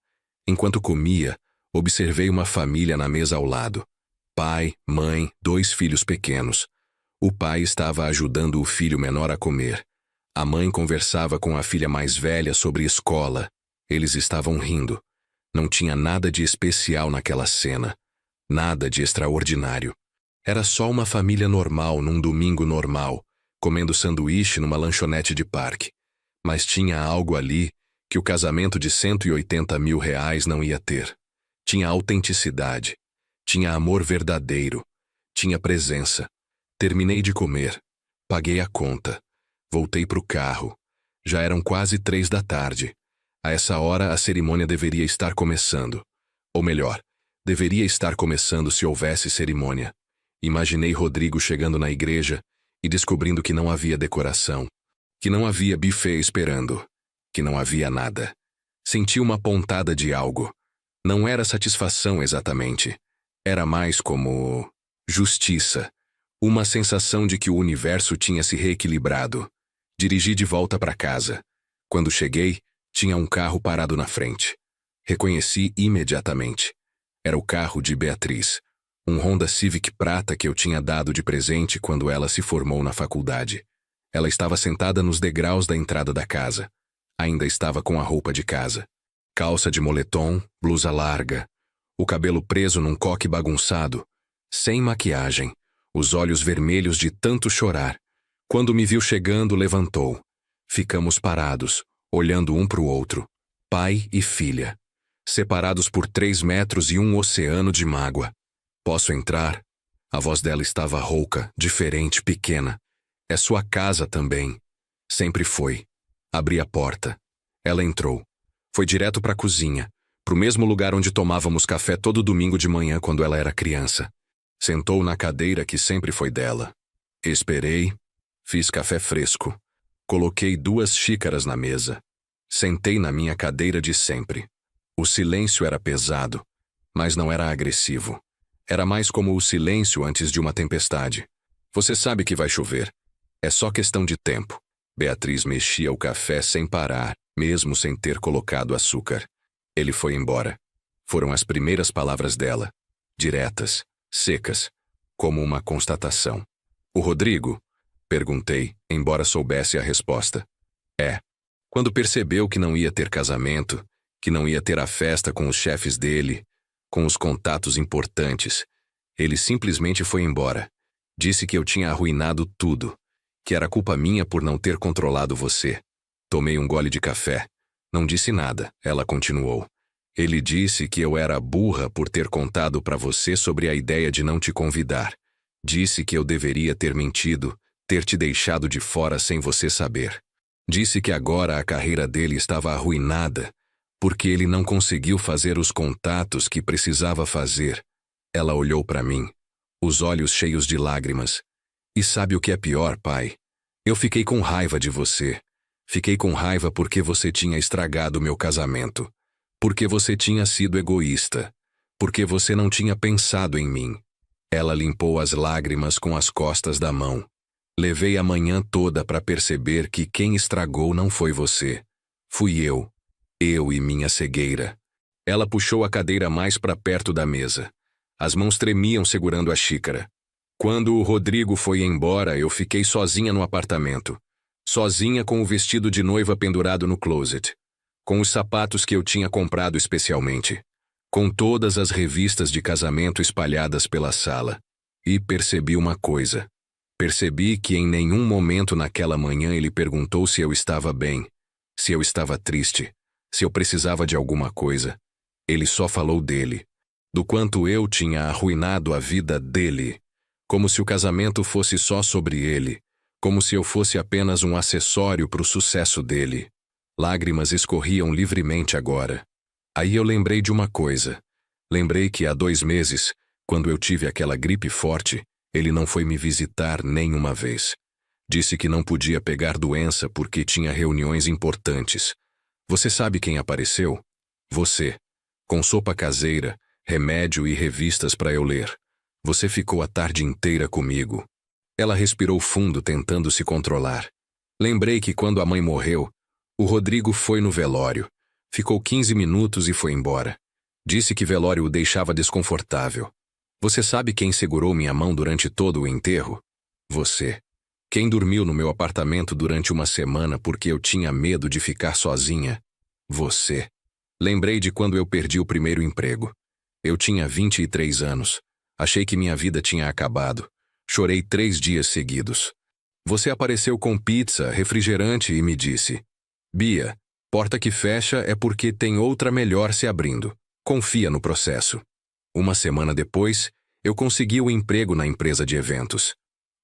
Enquanto comia, observei uma família na mesa ao lado. Pai, mãe, 2 filhos pequenos. O pai estava ajudando o filho menor a comer. A mãe conversava com a filha mais velha sobre escola. Eles estavam rindo. Não tinha nada de especial naquela cena. Nada de extraordinário. Era só uma família normal num domingo normal, comendo sanduíche numa lanchonete de parque. Mas tinha algo ali que o casamento de R$180 mil não ia ter. Tinha autenticidade. Tinha amor verdadeiro. Tinha presença. Terminei de comer. Paguei a conta. Voltei pro carro. Já eram quase 3 da tarde. A essa hora a cerimônia deveria estar começando. Ou melhor, deveria estar começando se houvesse cerimônia. Imaginei Rodrigo chegando na igreja e descobrindo que não havia decoração, que não havia buffet esperando, que não havia nada. Senti uma pontada de algo. Não era satisfação exatamente. Era mais como justiça. Uma sensação de que o universo tinha se reequilibrado. Dirigi de volta para casa. Quando cheguei, tinha um carro parado na frente. Reconheci imediatamente. Era o carro de Beatriz, um Honda Civic prata que eu tinha dado de presente quando ela se formou na faculdade. Ela estava sentada nos degraus da entrada da casa. Ainda estava com a roupa de casa. Calça de moletom, blusa larga, o cabelo preso num coque bagunçado, sem maquiagem, os olhos vermelhos de tanto chorar. Quando me viu chegando, levantou. Ficamos parados, olhando um para o outro, pai e filha, separados por 3 metros e um oceano de mágoa. Posso entrar? A voz dela estava rouca, diferente, pequena. É sua casa também. Sempre foi. Abri a porta. Ela entrou. Foi direto para a cozinha, pro mesmo lugar onde tomávamos café todo domingo de manhã quando ela era criança. Sentou na cadeira que sempre foi dela. Esperei. Fiz café fresco. Coloquei 2 xícaras na mesa. Sentei na minha cadeira de sempre. O silêncio era pesado, mas não era agressivo. Era mais como o silêncio antes de uma tempestade. Você sabe que vai chover. É só questão de tempo. Beatriz mexia o café sem parar, mesmo sem ter colocado açúcar. Ele foi embora. Foram as primeiras palavras dela. Diretas, secas, como uma constatação. O Rodrigo? Perguntei, embora soubesse a resposta. É. Quando percebeu que não ia ter casamento, que não ia ter a festa com os chefes dele, com os contatos importantes, ele simplesmente foi embora. Disse que eu tinha arruinado tudo, que era culpa minha por não ter controlado você. Tomei um gole de café. Não disse nada, ela continuou. Ele disse que eu era burra por ter contado para você sobre a ideia de não te convidar. Disse que eu deveria ter mentido, ter te deixado de fora sem você saber. Disse que agora a carreira dele estava arruinada, porque ele não conseguiu fazer os contatos que precisava fazer. Ela olhou para mim, os olhos cheios de lágrimas. E sabe o que é pior, pai? Eu fiquei com raiva de você. Fiquei com raiva porque você tinha estragado meu casamento. Porque você tinha sido egoísta. Porque você não tinha pensado em mim. Ela limpou as lágrimas com as costas da mão. Levei a manhã toda para perceber que quem estragou não foi você. Fui eu. Eu e minha cegueira. Ela puxou a cadeira mais para perto da mesa. As mãos tremiam segurando a xícara. Quando o Rodrigo foi embora, eu fiquei sozinha no apartamento. Sozinha com o vestido de noiva pendurado no closet. Com os sapatos que eu tinha comprado especialmente. Com todas as revistas de casamento espalhadas pela sala. E percebi uma coisa. Percebi que em nenhum momento naquela manhã ele perguntou se eu estava bem, se eu estava triste, se eu precisava de alguma coisa. Ele só falou dele. Do quanto eu tinha arruinado a vida dele. Como se o casamento fosse só sobre ele. Como se eu fosse apenas um acessório para o sucesso dele. Lágrimas escorriam livremente agora. Aí eu lembrei de uma coisa. Lembrei que há 2 meses, quando eu tive aquela gripe forte, ele não foi me visitar nenhuma vez. Disse que não podia pegar doença porque tinha reuniões importantes. Você sabe quem apareceu? Você. Com sopa caseira, remédio e revistas para eu ler. Você ficou a tarde inteira comigo. Ela respirou fundo, tentando se controlar. Lembrei que quando a mãe morreu, o Rodrigo foi no velório. Ficou 15 minutos e foi embora. Disse que velório o deixava desconfortável. Você sabe quem segurou minha mão durante todo o enterro? Você. Quem dormiu no meu apartamento durante uma semana porque eu tinha medo de ficar sozinha? Você. Lembrei de quando eu perdi o primeiro emprego. Eu tinha 23 anos. Achei que minha vida tinha acabado. Chorei 3 dias seguidos. Você apareceu com pizza, refrigerante e me disse: Bia, porta que fecha é porque tem outra melhor se abrindo. Confia no processo. Uma semana depois, eu consegui o emprego na empresa de eventos.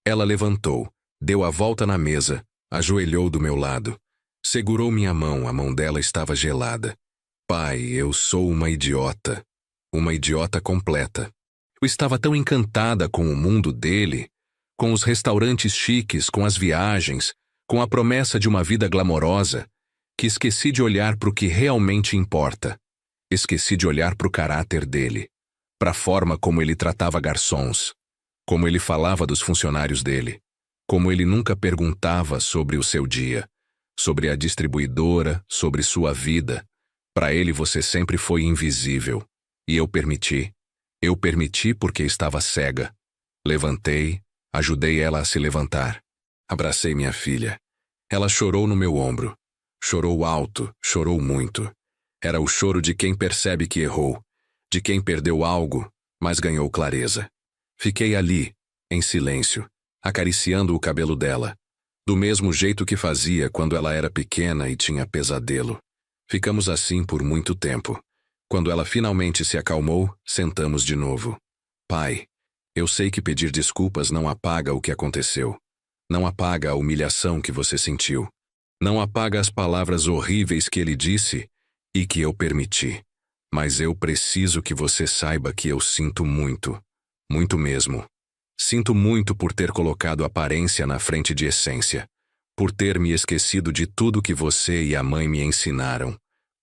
Ela levantou, deu a volta na mesa, ajoelhou do meu lado. Segurou minha mão, a mão dela estava gelada. Pai, eu sou uma idiota. Uma idiota completa. Eu estava tão encantada com o mundo dele, com os restaurantes chiques, com as viagens, com a promessa de uma vida glamourosa, que esqueci de olhar para o que realmente importa. Esqueci de olhar para o caráter dele, para a forma como ele tratava garçons, como ele falava dos funcionários dele, como ele nunca perguntava sobre o seu dia, sobre a distribuidora, sobre sua vida. Para ele você sempre foi invisível. E eu permiti. Eu permiti porque estava cega. Levantei, ajudei ela a se levantar. Abracei minha filha. Ela chorou no meu ombro. Chorou alto, chorou muito. Era o choro de quem percebe que errou, de quem perdeu algo, mas ganhou clareza. Fiquei ali, em silêncio, acariciando o cabelo dela, do mesmo jeito que fazia quando ela era pequena e tinha pesadelo. Ficamos assim por muito tempo. Quando ela finalmente se acalmou, sentamos de novo. Pai, eu sei que pedir desculpas não apaga o que aconteceu. Não apaga a humilhação que você sentiu. Não apaga as palavras horríveis que ele disse e que eu permiti. Mas eu preciso que você saiba que eu sinto muito. Muito mesmo. Sinto muito por ter colocado aparência na frente de essência. Por ter me esquecido de tudo que você e a mãe me ensinaram.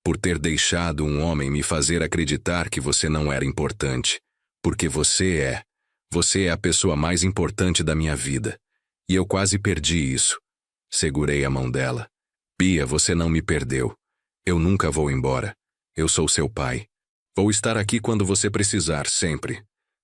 Por ter deixado um homem me fazer acreditar que você não era importante. Porque você é. Você é a pessoa mais importante da minha vida. E eu quase perdi isso. Segurei a mão dela. Bia, você não me perdeu. Eu nunca vou embora. Eu sou seu pai. Vou estar aqui quando você precisar, sempre.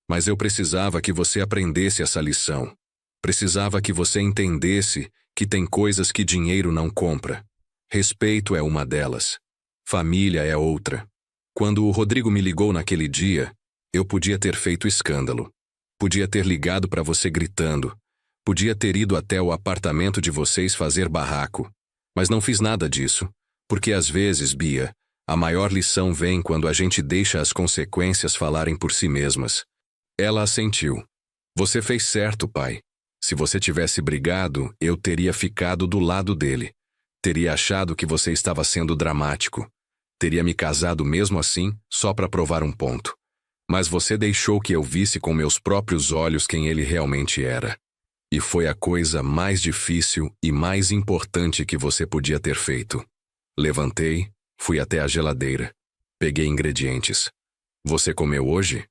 Mas eu precisava que você aprendesse essa lição. Precisava que você entendesse que tem coisas que dinheiro não compra. Respeito é uma delas. Família é outra. Quando o Rodrigo me ligou naquele dia, eu podia ter feito escândalo. Podia ter ligado para você gritando. Podia ter ido até o apartamento de vocês fazer barraco. Mas não fiz nada disso. Porque às vezes, Bia, a maior lição vem quando a gente deixa as consequências falarem por si mesmas. Ela assentiu. Você fez certo, pai. Se você tivesse brigado, eu teria ficado do lado dele. Teria achado que você estava sendo dramático. Teria me casado mesmo assim, só para provar um ponto. Mas você deixou que eu visse com meus próprios olhos quem ele realmente era. E foi a coisa mais difícil e mais importante que você podia ter feito. Levantei, fui até a geladeira. Peguei ingredientes. Você comeu hoje?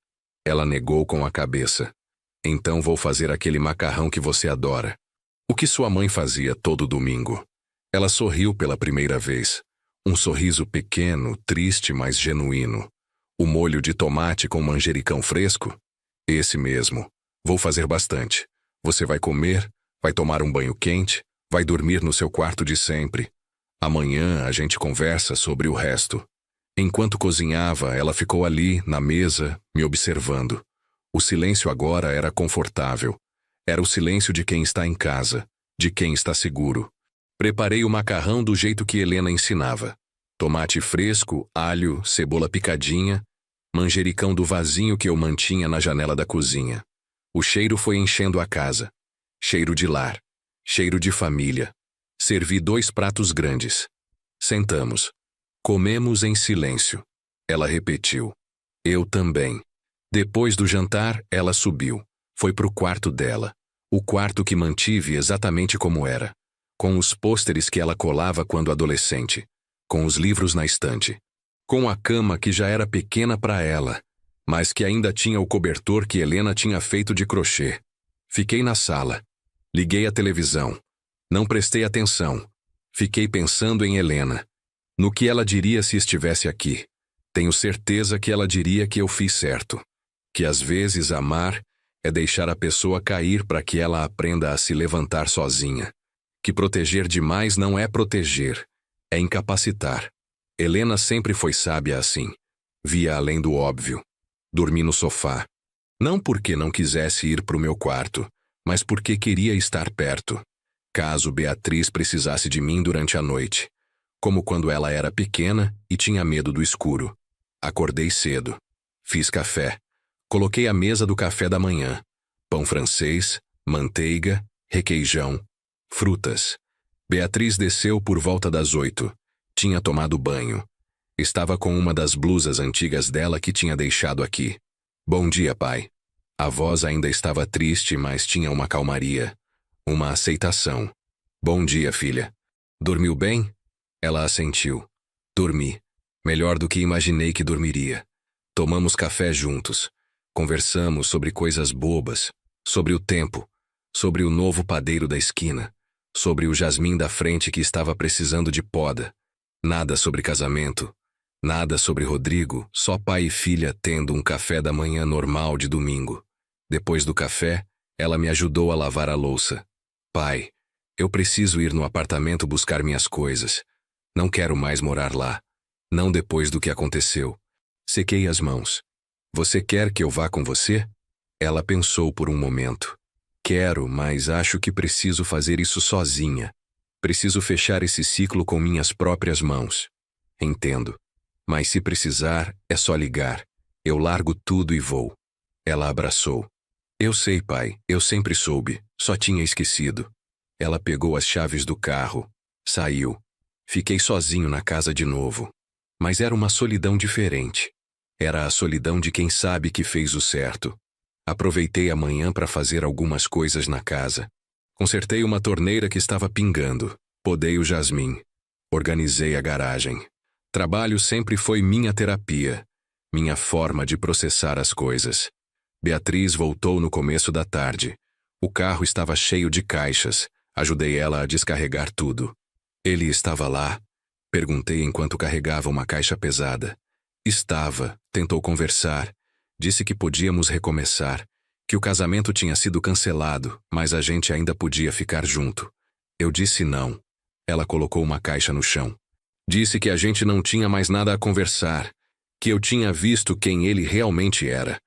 Ela negou com a cabeça. Então vou fazer aquele macarrão que você adora. O que sua mãe fazia todo domingo. Ela sorriu pela primeira vez. Um sorriso pequeno, triste, mas genuíno. O molho de tomate com manjericão fresco? Esse mesmo. Vou fazer bastante. Você vai comer, vai tomar um banho quente, vai dormir no seu quarto de sempre. Amanhã a gente conversa sobre o resto. Enquanto cozinhava, ela ficou ali, na mesa, me observando. O silêncio agora era confortável. Era o silêncio de quem está em casa, de quem está seguro. Preparei o macarrão do jeito que Helena ensinava. Tomate fresco, alho, cebola picadinha, manjericão do vasinho que eu mantinha na janela da cozinha. O cheiro foi enchendo a casa. Cheiro de lar. Cheiro de família. Servi 2 pratos grandes. Sentamos. Comemos em silêncio. Ela repetiu. Eu também. Depois do jantar, ela subiu. Foi pro quarto dela. O quarto que mantive exatamente como era. Com os pôsteres que ela colava quando adolescente. Com os livros na estante. com a cama que já era pequena para ela, mas que ainda tinha o cobertor que Helena tinha feito de crochê. Fiquei na sala. Liguei a televisão. Não prestei atenção. Fiquei pensando em Helena. No que ela diria se estivesse aqui. Tenho certeza que ela diria que eu fiz certo. Que às vezes amar é deixar a pessoa cair para que ela aprenda a se levantar sozinha. Que proteger demais não é proteger, é incapacitar. Helena sempre foi sábia assim. Via além do óbvio. Dormi no sofá. Não porque não quisesse ir para o meu quarto, mas porque queria estar perto. Caso Beatriz precisasse de mim durante a noite. Como quando ela era pequena e tinha medo do escuro. Acordei cedo. Fiz café. Coloquei a mesa do café da manhã. Pão francês, manteiga, requeijão, frutas. Beatriz desceu por volta das 8. Tinha tomado banho. Estava com uma das blusas antigas dela que tinha deixado aqui. Bom dia, pai. A voz ainda estava triste, mas tinha uma calmaria. Uma aceitação. Bom dia, filha. Dormiu bem? Ela assentiu. Dormi. Melhor do que imaginei que dormiria. Tomamos café juntos. Conversamos sobre coisas bobas. Sobre o tempo. Sobre o novo padeiro da esquina. Sobre o jasmim da frente que estava precisando de poda. Nada sobre casamento. Nada sobre Rodrigo, só pai e filha tendo um café da manhã normal de domingo. Depois do café, ela me ajudou a lavar a louça. Pai, eu preciso ir no apartamento buscar minhas coisas. Não quero mais morar lá. Não depois do que aconteceu. Sequei as mãos. Você quer que eu vá com você? Ela pensou por um momento. Quero, mas acho que preciso fazer isso sozinha. Preciso fechar esse ciclo com minhas próprias mãos. Entendo. Mas se precisar, é só ligar. Eu largo tudo e vou. Ela abraçou. Eu sei, pai, eu sempre soube, só tinha esquecido. Ela pegou as chaves do carro. Saiu. Fiquei sozinho na casa de novo. Mas era uma solidão diferente. Era a solidão de quem sabe que fez o certo. Aproveitei a manhã para fazer algumas coisas na casa. Consertei uma torneira que estava pingando. Podei o jasmim. Organizei a garagem. Trabalho sempre foi minha terapia, minha forma de processar as coisas. Beatriz voltou no começo da tarde. O carro estava cheio de caixas. Ajudei ela a descarregar tudo. Ele estava lá? Perguntei enquanto carregava uma caixa pesada. Estava, tentou conversar. Disse que podíamos recomeçar, que o casamento tinha sido cancelado, mas a gente ainda podia ficar junto. Eu disse não. Ela colocou uma caixa no chão. Disse que a gente não tinha mais nada a conversar, que eu tinha visto quem ele realmente era.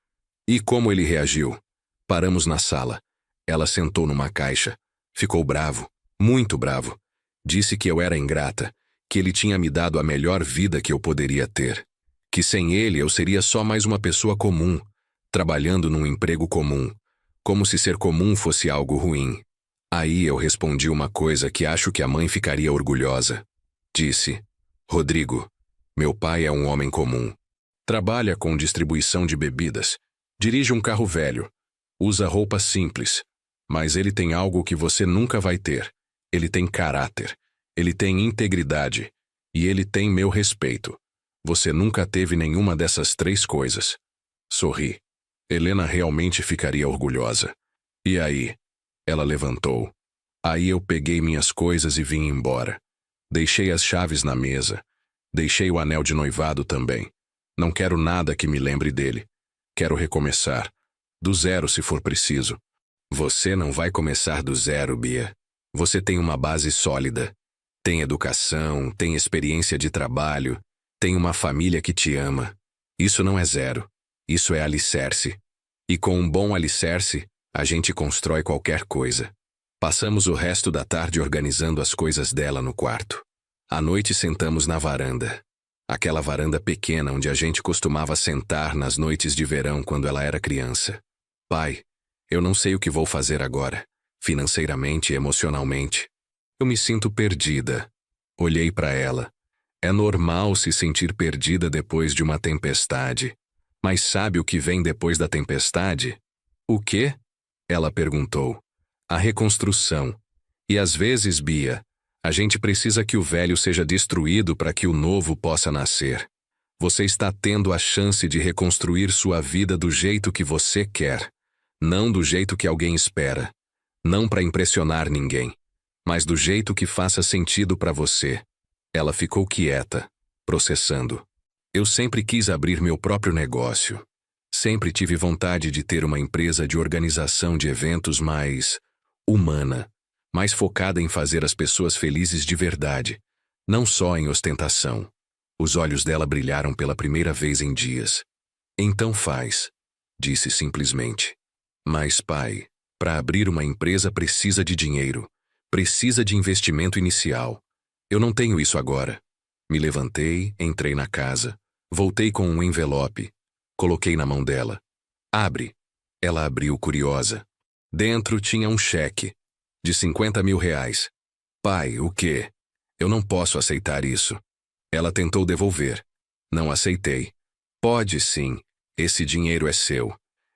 E como ele reagiu. Paramos na sala. Ela sentou numa caixa. Ficou bravo, muito bravo. Disse que eu era ingrata, que ele tinha me dado a melhor vida que eu poderia ter. Que sem ele eu seria só mais uma pessoa comum, trabalhando num emprego comum, como se ser comum fosse algo ruim. Aí eu respondi uma coisa que acho que a mãe ficaria orgulhosa. Disse: Rodrigo, meu pai é um homem comum. Trabalha com distribuição de bebidas. Dirige um carro velho. Usa roupa simples. Mas ele tem algo que você nunca vai ter. Ele tem caráter. Ele tem integridade. E ele tem meu respeito. Você nunca teve nenhuma dessas 3 coisas. Sorri. Helena realmente ficaria orgulhosa. E aí? Ela levantou. Aí eu peguei minhas coisas e vim embora. Deixei as chaves na mesa. Deixei o anel de noivado também. Não quero nada que me lembre dele. Quero recomeçar. Do zero se for preciso. Você não vai começar do zero, Bia. Você tem uma base sólida. Tem educação, tem experiência de trabalho, tem uma família que te ama. Isso não é zero. Isso é alicerce. E com um bom alicerce, a gente constrói qualquer coisa. Passamos o resto da tarde organizando as coisas dela no quarto. À noite sentamos na varanda. Aquela varanda pequena onde a gente costumava sentar nas noites de verão quando ela era criança. Pai, eu não sei o que vou fazer agora, financeiramente e emocionalmente. Eu me sinto perdida. Olhei para ela. É normal se sentir perdida depois de uma tempestade. Mas sabe o que vem depois da tempestade? O quê? Ela perguntou. A reconstrução. E às vezes, Bia, a gente precisa que o velho seja destruído para que o novo possa nascer. Você está tendo a chance de reconstruir sua vida do jeito que você quer, não do jeito que alguém espera. Não para impressionar ninguém, mas do jeito que faça sentido para você. Ela ficou quieta, processando. Eu sempre quis abrir meu próprio negócio. Sempre tive vontade de ter uma empresa de organização de eventos mais humana, mais focada em fazer as pessoas felizes de verdade, não só em ostentação. Os olhos dela brilharam pela primeira vez em dias. Então faz, disse simplesmente. Mas, pai, para abrir uma empresa precisa de dinheiro, precisa de investimento inicial. Eu não tenho isso agora. Me levantei, entrei na casa, voltei com um envelope, coloquei na mão dela. Abre. Ela abriu curiosa. Dentro tinha um cheque de 50 mil reais. Pai, o quê? Eu não posso aceitar isso. Ela tentou devolver. Não aceitei. Pode sim, esse dinheiro é seu.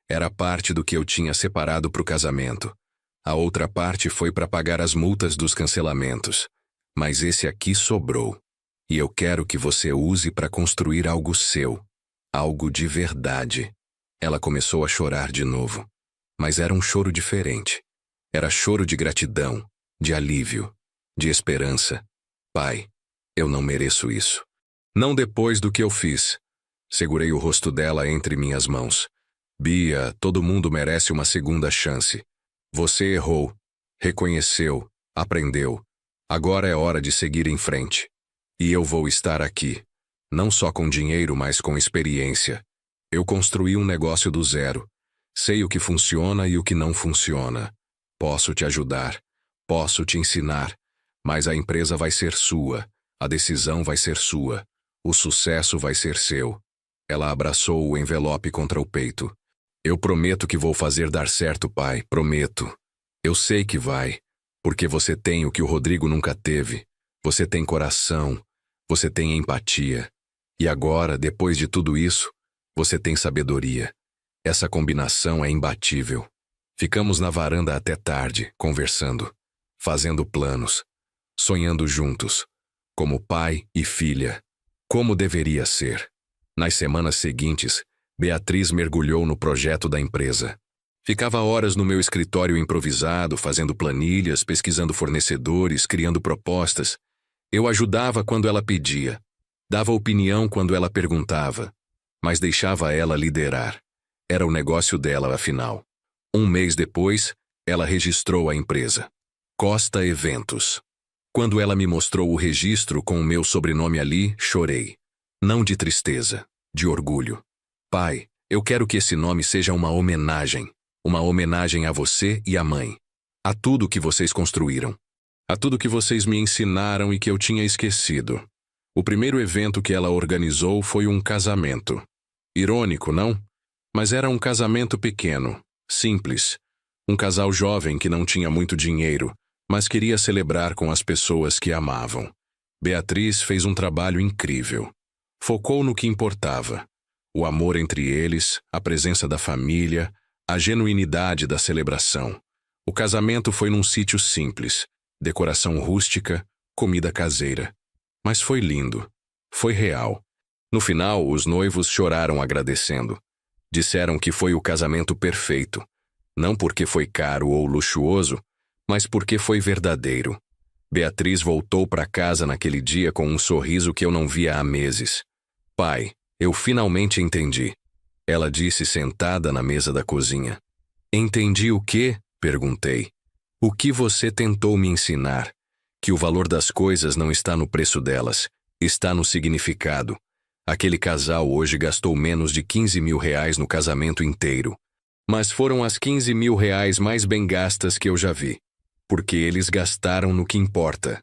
Era parte do que eu tinha separado para o casamento. A outra parte foi para pagar as multas dos cancelamentos. Mas esse aqui sobrou. E eu quero que você use para construir algo seu. Algo de verdade. Ela começou a chorar de novo. Mas era um choro diferente. Era choro de gratidão, de alívio, de esperança. Pai, eu não mereço isso. Não depois do que eu fiz. Segurei o rosto dela entre minhas mãos. Bia, todo mundo merece uma segunda chance. Você errou, reconheceu, aprendeu. Agora é hora de seguir em frente. E eu vou estar aqui. Não só com dinheiro, mas com experiência. Eu construí um negócio do zero. Sei o que funciona e o que não funciona. Posso te ajudar. Posso te ensinar. Mas a empresa vai ser sua. A decisão vai ser sua. O sucesso vai ser seu. Ela abraçou o envelope contra o peito. Eu prometo que vou fazer dar certo, pai. Prometo. Eu sei que vai. Porque você tem o que o Rodrigo nunca teve. Você tem coração. Você tem empatia. E agora, depois de tudo isso, você tem sabedoria. Essa combinação é imbatível. Ficamos na varanda até tarde, conversando, fazendo planos, sonhando juntos, como pai e filha, como deveria ser. Nas semanas seguintes, Beatriz mergulhou no projeto da empresa. Ficava horas no meu escritório improvisado, fazendo planilhas, pesquisando fornecedores, criando propostas. Eu ajudava quando ela pedia, dava opinião quando ela perguntava, mas deixava ela liderar. Era o negócio dela, afinal. Um mês depois, ela registrou a empresa. Costa Eventos. Quando ela me mostrou o registro com o meu sobrenome ali, chorei. Não de tristeza, de orgulho. Pai, eu quero que esse nome seja uma homenagem a você e à mãe. A tudo que vocês construíram. A tudo que vocês me ensinaram e que eu tinha esquecido. O primeiro evento que ela organizou foi um casamento. Irônico, não? Mas era um casamento pequeno, simples. Um casal jovem que não tinha muito dinheiro, mas queria celebrar com as pessoas que amavam. Beatriz fez um trabalho incrível. Focou no que importava. O amor entre eles, a presença da família, a genuinidade da celebração. O casamento foi num sítio simples, decoração rústica, comida caseira. Mas foi lindo. Foi real. No final, os noivos choraram agradecendo. Disseram que foi o casamento perfeito. Não porque foi caro ou luxuoso, mas porque foi verdadeiro. Beatriz voltou para casa naquele dia com um sorriso que eu não via há meses. Pai, eu finalmente entendi. Ela disse sentada na mesa da cozinha. Entendi o quê? Perguntei. O que você tentou me ensinar? Que o valor das coisas não está no preço delas, está no significado. Aquele casal hoje gastou menos de 15 mil reais no casamento inteiro. Mas foram as 15 mil reais mais bem gastas que eu já vi. Porque eles gastaram no que importa.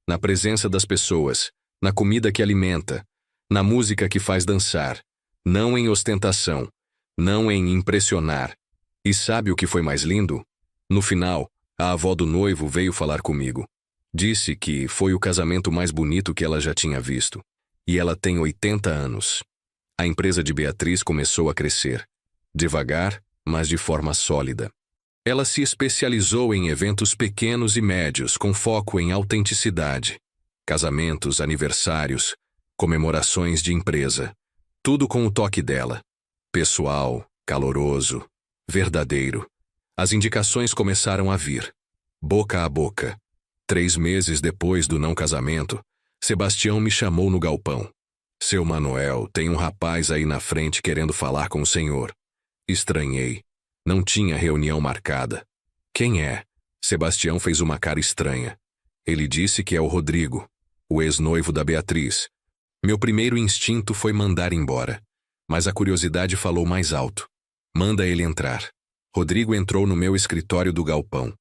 Na presença das pessoas, na comida que alimenta, na música que faz dançar, não em ostentação, não em impressionar. E sabe o que foi mais lindo? No final, a avó do noivo veio falar comigo. Disse que foi o casamento mais bonito que ela já tinha visto. E ela tem 80 anos. A empresa de Beatriz começou a crescer. Devagar, mas de forma sólida. Ela se especializou em eventos pequenos e médios com foco em autenticidade. Casamentos, aniversários, comemorações de empresa. Tudo com o toque dela. Pessoal, caloroso, verdadeiro. As indicações começaram a vir. Boca a boca. 3 meses depois do não casamento, Sebastião me chamou no galpão. Seu Manuel, tem um rapaz aí na frente querendo falar com o senhor. Estranhei. Não tinha reunião marcada. Quem é? Sebastião fez uma cara estranha. Ele disse que é o Rodrigo, o ex-noivo da Beatriz. Meu primeiro instinto foi mandar embora, mas a curiosidade falou mais alto. Manda ele entrar. Rodrigo entrou no meu escritório do galpão.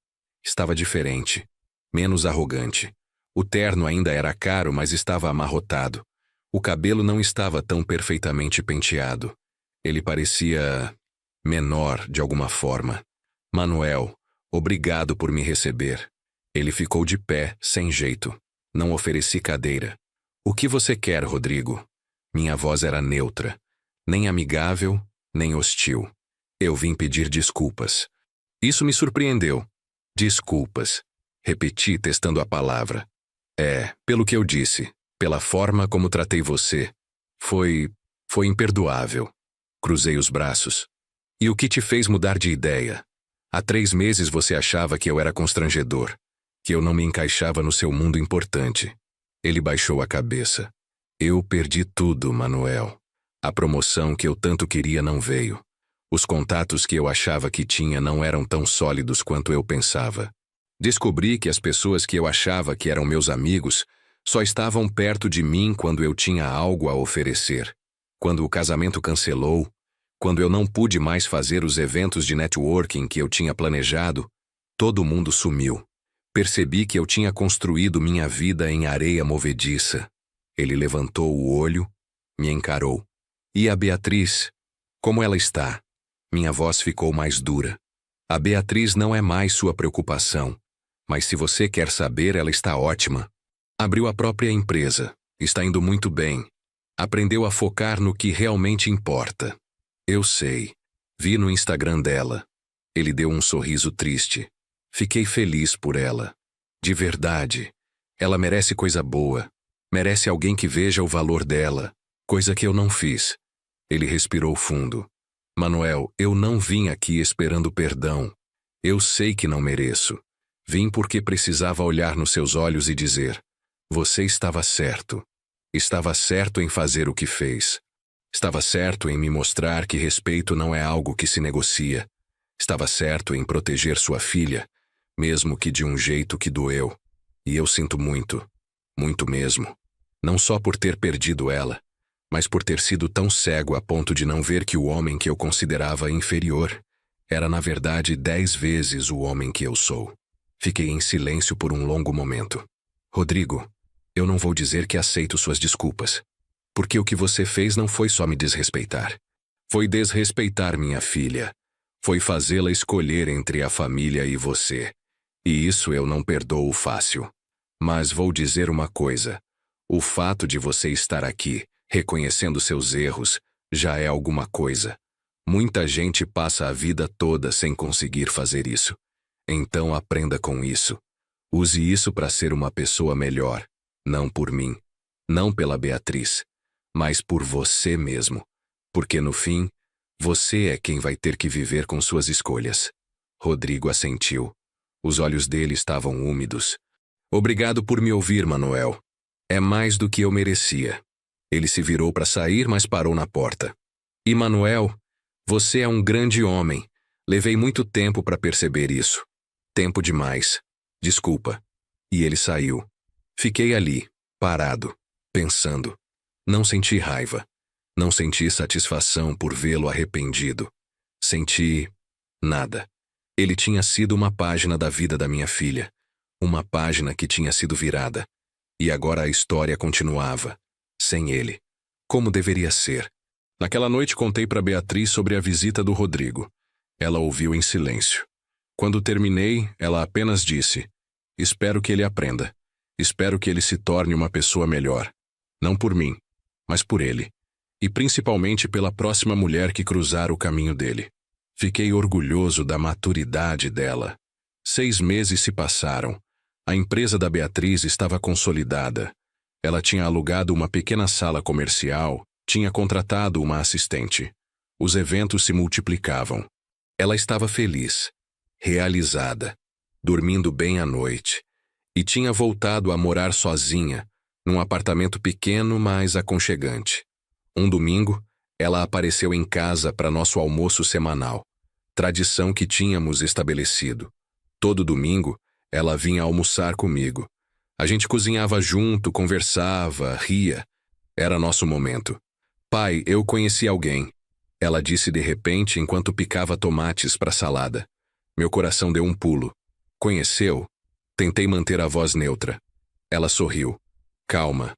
Estava diferente, menos arrogante. O terno ainda era caro, mas estava amarrotado. O cabelo não estava tão perfeitamente penteado. Ele parecia menor de alguma forma. Manuel, obrigado por me receber. Ele ficou de pé, sem jeito. Não ofereci cadeira. O que você quer, Rodrigo? Minha voz era neutra. Nem amigável, nem hostil. Eu vim pedir desculpas. Isso me surpreendeu. Desculpas. Repeti, testando a palavra. Pelo que eu disse. Pela forma como tratei você. Foi imperdoável. Cruzei os braços. E o que te fez mudar de ideia? Há 3 meses você achava que eu era constrangedor, que eu não me encaixava no seu mundo importante. Ele baixou a cabeça. Eu perdi tudo, Manuel. A promoção que eu tanto queria não veio. Os contatos que eu achava que tinha não eram tão sólidos quanto eu pensava. Descobri que as pessoas que eu achava que eram meus amigos só estavam perto de mim quando eu tinha algo a oferecer. Quando o casamento cancelou, quando eu não pude mais fazer os eventos de networking que eu tinha planejado, todo mundo sumiu. Percebi que eu tinha construído minha vida em areia movediça. Ele levantou o olho, me encarou. E a Beatriz? Como ela está? Minha voz ficou mais dura. A Beatriz não é mais sua preocupação. Mas se você quer saber, ela está ótima. Abriu a própria empresa. Está indo muito bem. Aprendeu a focar no que realmente importa. Eu sei. Vi no Instagram dela. Ele deu um sorriso triste. Fiquei feliz por ela. De verdade. Ela merece coisa boa. Merece alguém que veja o valor dela. Coisa que eu não fiz. Ele respirou fundo. Manuel, eu não vim aqui esperando perdão. Eu sei que não mereço. Vim porque precisava olhar nos seus olhos e dizer: você estava certo. Estava certo em fazer o que fez. Estava certo em me mostrar que respeito não é algo que se negocia. Estava certo em proteger sua filha, mesmo que de um jeito que doeu. E eu sinto muito, muito mesmo. Não só por ter perdido ela, mas por ter sido tão cego a ponto de não ver que o homem que eu considerava inferior era na verdade 10 vezes o homem que eu sou. Fiquei em silêncio por um longo momento. Rodrigo, eu não vou dizer que aceito suas desculpas. Porque o que você fez não foi só me desrespeitar. Foi desrespeitar minha filha. Foi fazê-la escolher entre a família e você. E isso eu não perdoo fácil. Mas vou dizer uma coisa. O fato de você estar aqui, reconhecendo seus erros, já é alguma coisa. Muita gente passa a vida toda sem conseguir fazer isso. Então aprenda com isso. Use isso para ser uma pessoa melhor. Não por mim. Não pela Beatriz. Mas por você mesmo. Porque no fim, você é quem vai ter que viver com suas escolhas. Rodrigo assentiu. Os olhos dele estavam úmidos. Obrigado por me ouvir, Manuel. É mais do que eu merecia. Ele se virou para sair, mas parou na porta. E Manuel, você é um grande homem. Levei muito tempo para perceber isso. Tempo demais. Desculpa. E ele saiu. Fiquei ali, parado, pensando. Não senti raiva. Não senti satisfação por vê-lo arrependido. Senti nada. Ele tinha sido uma página da vida da minha filha. Uma página que tinha sido virada. E agora a história continuava. Sem ele. Como deveria ser. Naquela noite contei para Beatriz sobre a visita do Rodrigo. Ela ouviu em silêncio. Quando terminei, ela apenas disse: espero que ele aprenda. Espero que ele se torne uma pessoa melhor. Não por mim, mas por ele. E principalmente pela próxima mulher que cruzar o caminho dele. Fiquei orgulhoso da maturidade dela. 6 meses se passaram. A empresa da Beatriz estava consolidada. Ela tinha alugado uma pequena sala comercial, Tinha contratado uma assistente. Os eventos se multiplicavam. Ela estava feliz, realizada, dormindo bem à noite, e tinha voltado a morar sozinha, num apartamento pequeno, mas aconchegante. Um domingo, ela apareceu em casa para nosso almoço semanal, tradição que tínhamos estabelecido. Todo domingo, ela vinha almoçar comigo. A gente cozinhava junto, conversava, ria. Era nosso momento. Pai, eu conheci alguém, ela disse de repente enquanto picava tomates para a salada. Meu coração deu um pulo. Conheceu? Tentei manter a voz neutra. Ela sorriu. Calma.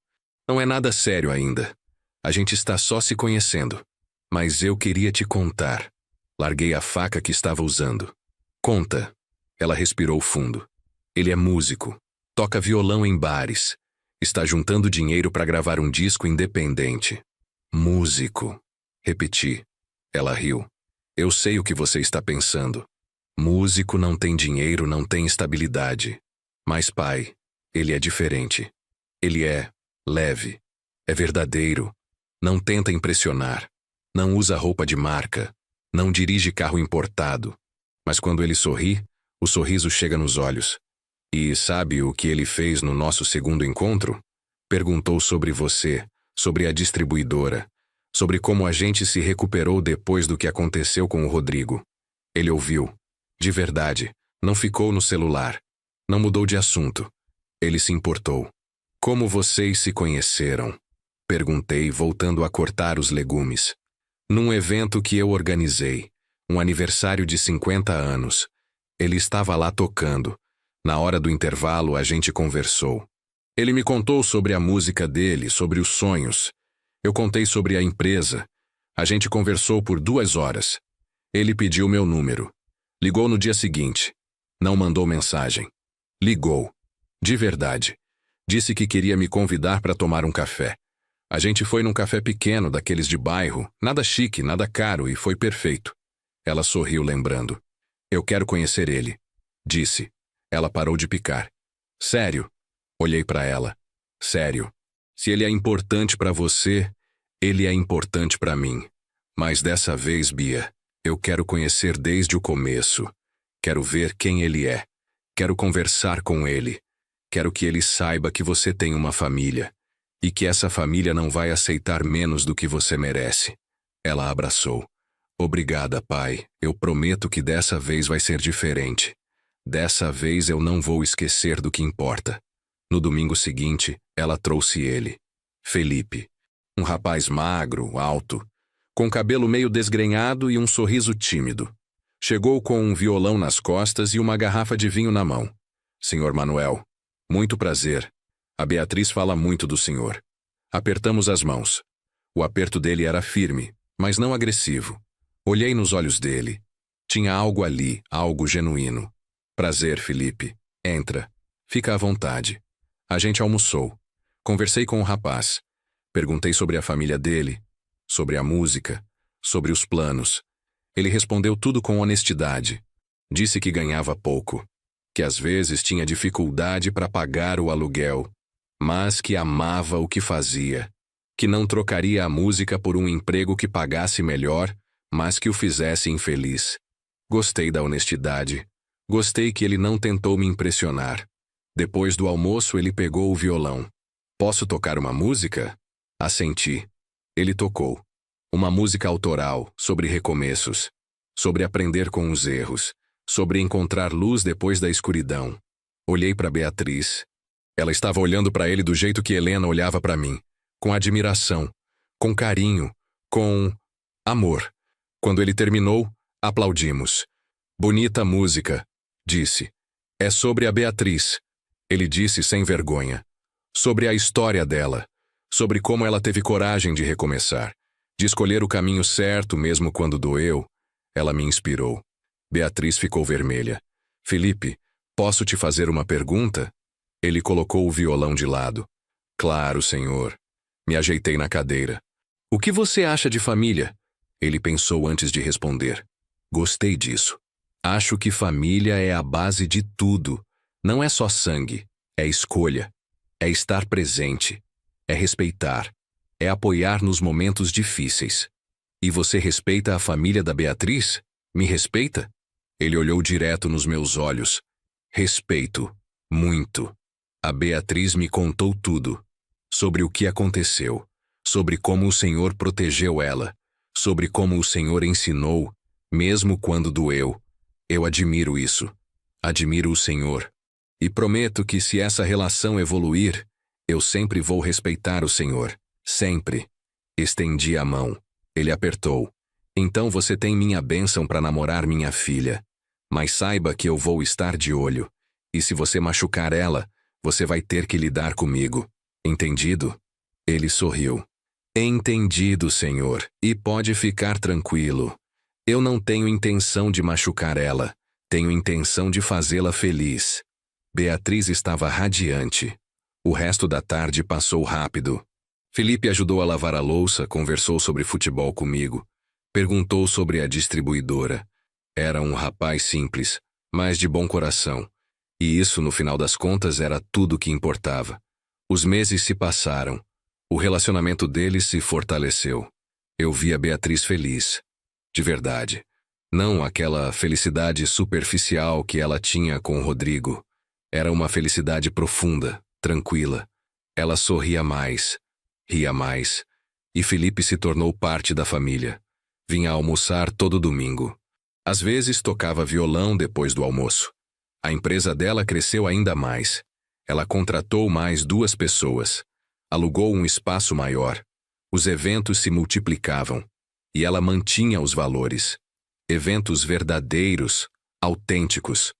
Não é nada sério ainda. A gente está só se conhecendo. Mas eu queria te contar. Larguei a faca que estava usando. Conta. Ela respirou fundo. Ele é músico. Toca violão em bares. Está juntando dinheiro para gravar um disco independente. Músico. Repeti. Ela riu. Eu sei o que você está pensando. Músico não tem dinheiro, não tem estabilidade. Mas, pai, ele é diferente. Ele é leve. É verdadeiro. Não tenta impressionar. Não usa roupa de marca. Não dirige carro importado. Mas quando ele sorri, o sorriso chega nos olhos. E sabe o que ele fez no nosso segundo encontro? Perguntou sobre você, sobre a distribuidora, sobre como a gente se recuperou depois do que aconteceu com o Rodrigo. Ele ouviu. De verdade, não ficou no celular. Não mudou de assunto. Ele se importou. Como vocês se conheceram? Perguntei, voltando a cortar os legumes. Num evento que eu organizei, um aniversário de 50 anos. Ele estava lá tocando. Na hora do intervalo, a gente conversou. Ele me contou sobre a música dele, sobre os sonhos. Eu contei sobre a empresa. A gente conversou por 2 horas. Ele pediu meu número. Ligou no dia seguinte. Não mandou mensagem. Ligou. De verdade. Disse que queria me convidar para tomar um café. A gente foi num café pequeno, daqueles de bairro, nada chique, nada caro, e foi perfeito. Ela sorriu, lembrando. Eu quero conhecer ele. Disse. Ela parou de picar. Sério? Olhei para ela. Sério. Se ele é importante para você, ele é importante para mim. Mas dessa vez, Bia, eu quero conhecer desde o começo. Quero ver quem ele é. Quero conversar com ele. Quero que ele saiba que você tem uma família. E que essa família não vai aceitar menos do que você merece. Ela abraçou. Obrigada, pai. Eu prometo que dessa vez vai ser diferente. Dessa vez eu não vou esquecer do que importa. No domingo seguinte, ela trouxe ele. Felipe. Um rapaz magro, alto, com cabelo meio desgrenhado e um sorriso tímido. Chegou com um violão nas costas e uma garrafa de vinho na mão. Senhor Manuel, muito prazer. A Beatriz fala muito do senhor. Apertamos as mãos. O aperto dele era firme, mas não agressivo. Olhei nos olhos dele. Tinha algo ali, algo genuíno. Prazer, Felipe. Entra. Fica à vontade. A gente almoçou. Conversei com o rapaz. Perguntei sobre a família dele, sobre a música, sobre os planos. Ele respondeu tudo com honestidade. Disse que ganhava pouco, que às vezes tinha dificuldade para pagar o aluguel, mas que amava o que fazia, que não trocaria a música por um emprego que pagasse melhor, mas que o fizesse infeliz. Gostei da honestidade. Gostei que ele não tentou me impressionar. Depois do almoço, ele pegou o violão. Posso tocar uma música? Assenti. Ele tocou. Uma música autoral, sobre recomeços, sobre aprender com os erros, sobre encontrar luz depois da escuridão. Olhei para Beatriz. Ela estava olhando para ele do jeito que Helena olhava para mim, com admiração, com carinho, com amor. Quando ele terminou, aplaudimos. Bonita música, disse. É sobre a Beatriz. Ele disse sem vergonha. Sobre a história dela. Sobre como ela teve coragem de recomeçar. De escolher o caminho certo mesmo quando doeu. Ela me inspirou. Beatriz ficou vermelha. Felipe, posso te fazer uma pergunta? Ele colocou o violão de lado. Claro, senhor. Me ajeitei na cadeira. O que você acha de família? Ele pensou antes de responder. Gostei disso. Acho que família é a base de tudo. Não é só sangue, é escolha, é estar presente, é respeitar, é apoiar nos momentos difíceis. E você respeita a família da Beatriz? Me respeita? Ele olhou direto nos meus olhos. Respeito. Muito. A Beatriz me contou tudo. Sobre o que aconteceu. Sobre como o Senhor protegeu ela. Sobre como o Senhor ensinou, mesmo quando doeu. Eu admiro isso. Admiro o Senhor. E prometo que se essa relação evoluir, eu sempre vou respeitar o Senhor. Sempre. Estendi a mão. Ele apertou. Então você tem minha bênção para namorar minha filha. Mas saiba que eu vou estar de olho. E se você machucar ela, você vai ter que lidar comigo. Entendido? Ele sorriu. Entendido, Senhor. E pode ficar tranquilo. Eu não tenho intenção de machucar ela. Tenho intenção de fazê-la feliz. Beatriz estava radiante. O resto da tarde passou rápido. Felipe ajudou a lavar a louça, conversou sobre futebol comigo. Perguntou sobre a distribuidora. Era um rapaz simples, mas de bom coração. E isso, no final das contas, era tudo que importava. Os meses se passaram. O relacionamento deles se fortaleceu. Eu vi a Beatriz feliz. De verdade. Não aquela felicidade superficial que ela tinha com o Rodrigo. Era uma felicidade profunda, tranquila. Ela sorria mais, ria mais. E Felipe se tornou parte da família. Vinha almoçar todo domingo. Às vezes tocava violão depois do almoço. A empresa dela cresceu ainda mais. Ela contratou mais 2 pessoas. Alugou um espaço maior. Os eventos se multiplicavam. E ela mantinha os valores. Eventos verdadeiros, autênticos,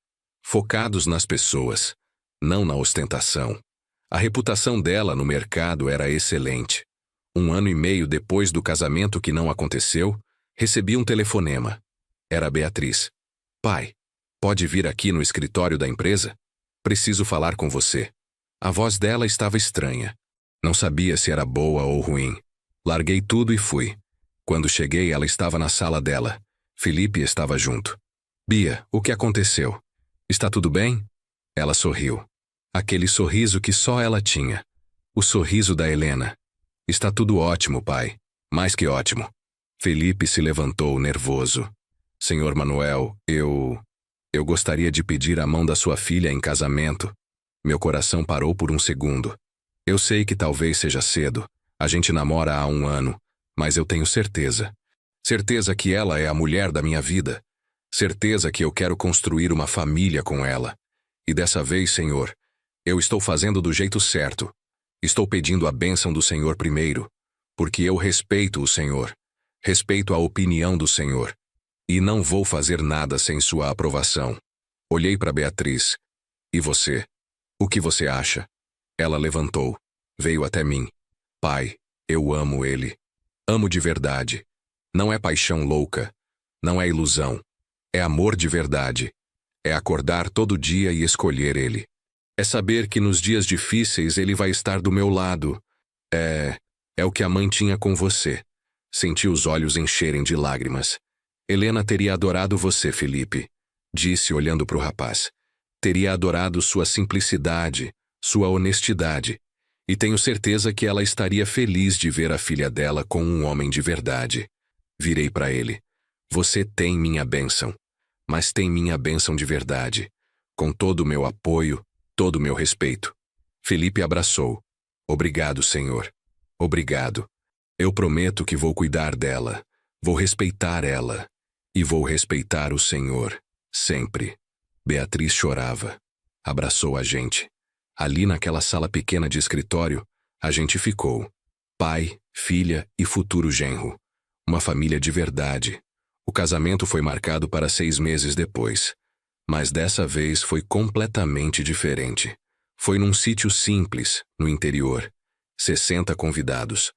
focados nas pessoas, não na ostentação. A reputação dela no mercado era excelente. 1 ano e meio depois do casamento que não aconteceu, recebi um telefonema. Era a Beatriz. Pai, pode vir aqui no escritório da empresa? Preciso falar com você. A voz dela estava estranha. Não sabia se era boa ou ruim. Larguei tudo e fui. Quando cheguei, ela estava na sala dela. Felipe estava junto. Bia, o que aconteceu? Está tudo bem? Ela sorriu. Aquele sorriso que só ela tinha. O sorriso da Helena. Está tudo ótimo, pai. Mais que ótimo. Felipe se levantou, nervoso. Senhor Manuel, eu gostaria de pedir a mão da sua filha em casamento. Meu coração parou por um segundo. Eu sei que talvez seja cedo. A gente namora há 1 ano. Mas eu tenho certeza. Certeza que ela é a mulher da minha vida. Certeza que eu quero construir uma família com ela. E dessa vez, Senhor, eu estou fazendo do jeito certo. Estou pedindo a bênção do Senhor primeiro, porque eu respeito o Senhor. Respeito a opinião do Senhor. E não vou fazer nada sem sua aprovação. Olhei para Beatriz. E você? O que você acha? Ela levantou. Veio até mim. Pai, eu amo ele. Amo de verdade. Não é paixão louca. Não é ilusão. É amor de verdade. É acordar todo dia e escolher ele. É saber que nos dias difíceis ele vai estar do meu lado. É o que a mãe tinha com você. Senti os olhos encherem de lágrimas. Helena teria adorado você, Felipe. Disse olhando para o rapaz. Teria adorado sua simplicidade, sua honestidade. E tenho certeza que ela estaria feliz de ver a filha dela com um homem de verdade. Virei para ele. Você tem minha bênção. Mas tem minha bênção de verdade. Com todo o meu apoio, todo o meu respeito. Felipe abraçou. Obrigado, Senhor. Obrigado. Eu prometo que vou cuidar dela. Vou respeitar ela. E vou respeitar o Senhor. Sempre. Beatriz chorava. Abraçou a gente. Ali naquela sala pequena de escritório, a gente ficou. Pai, filha e futuro genro. Uma família de verdade. O casamento foi marcado para 6 meses depois. Mas dessa vez foi completamente diferente. Foi num sítio simples, no interior. 60 convidados.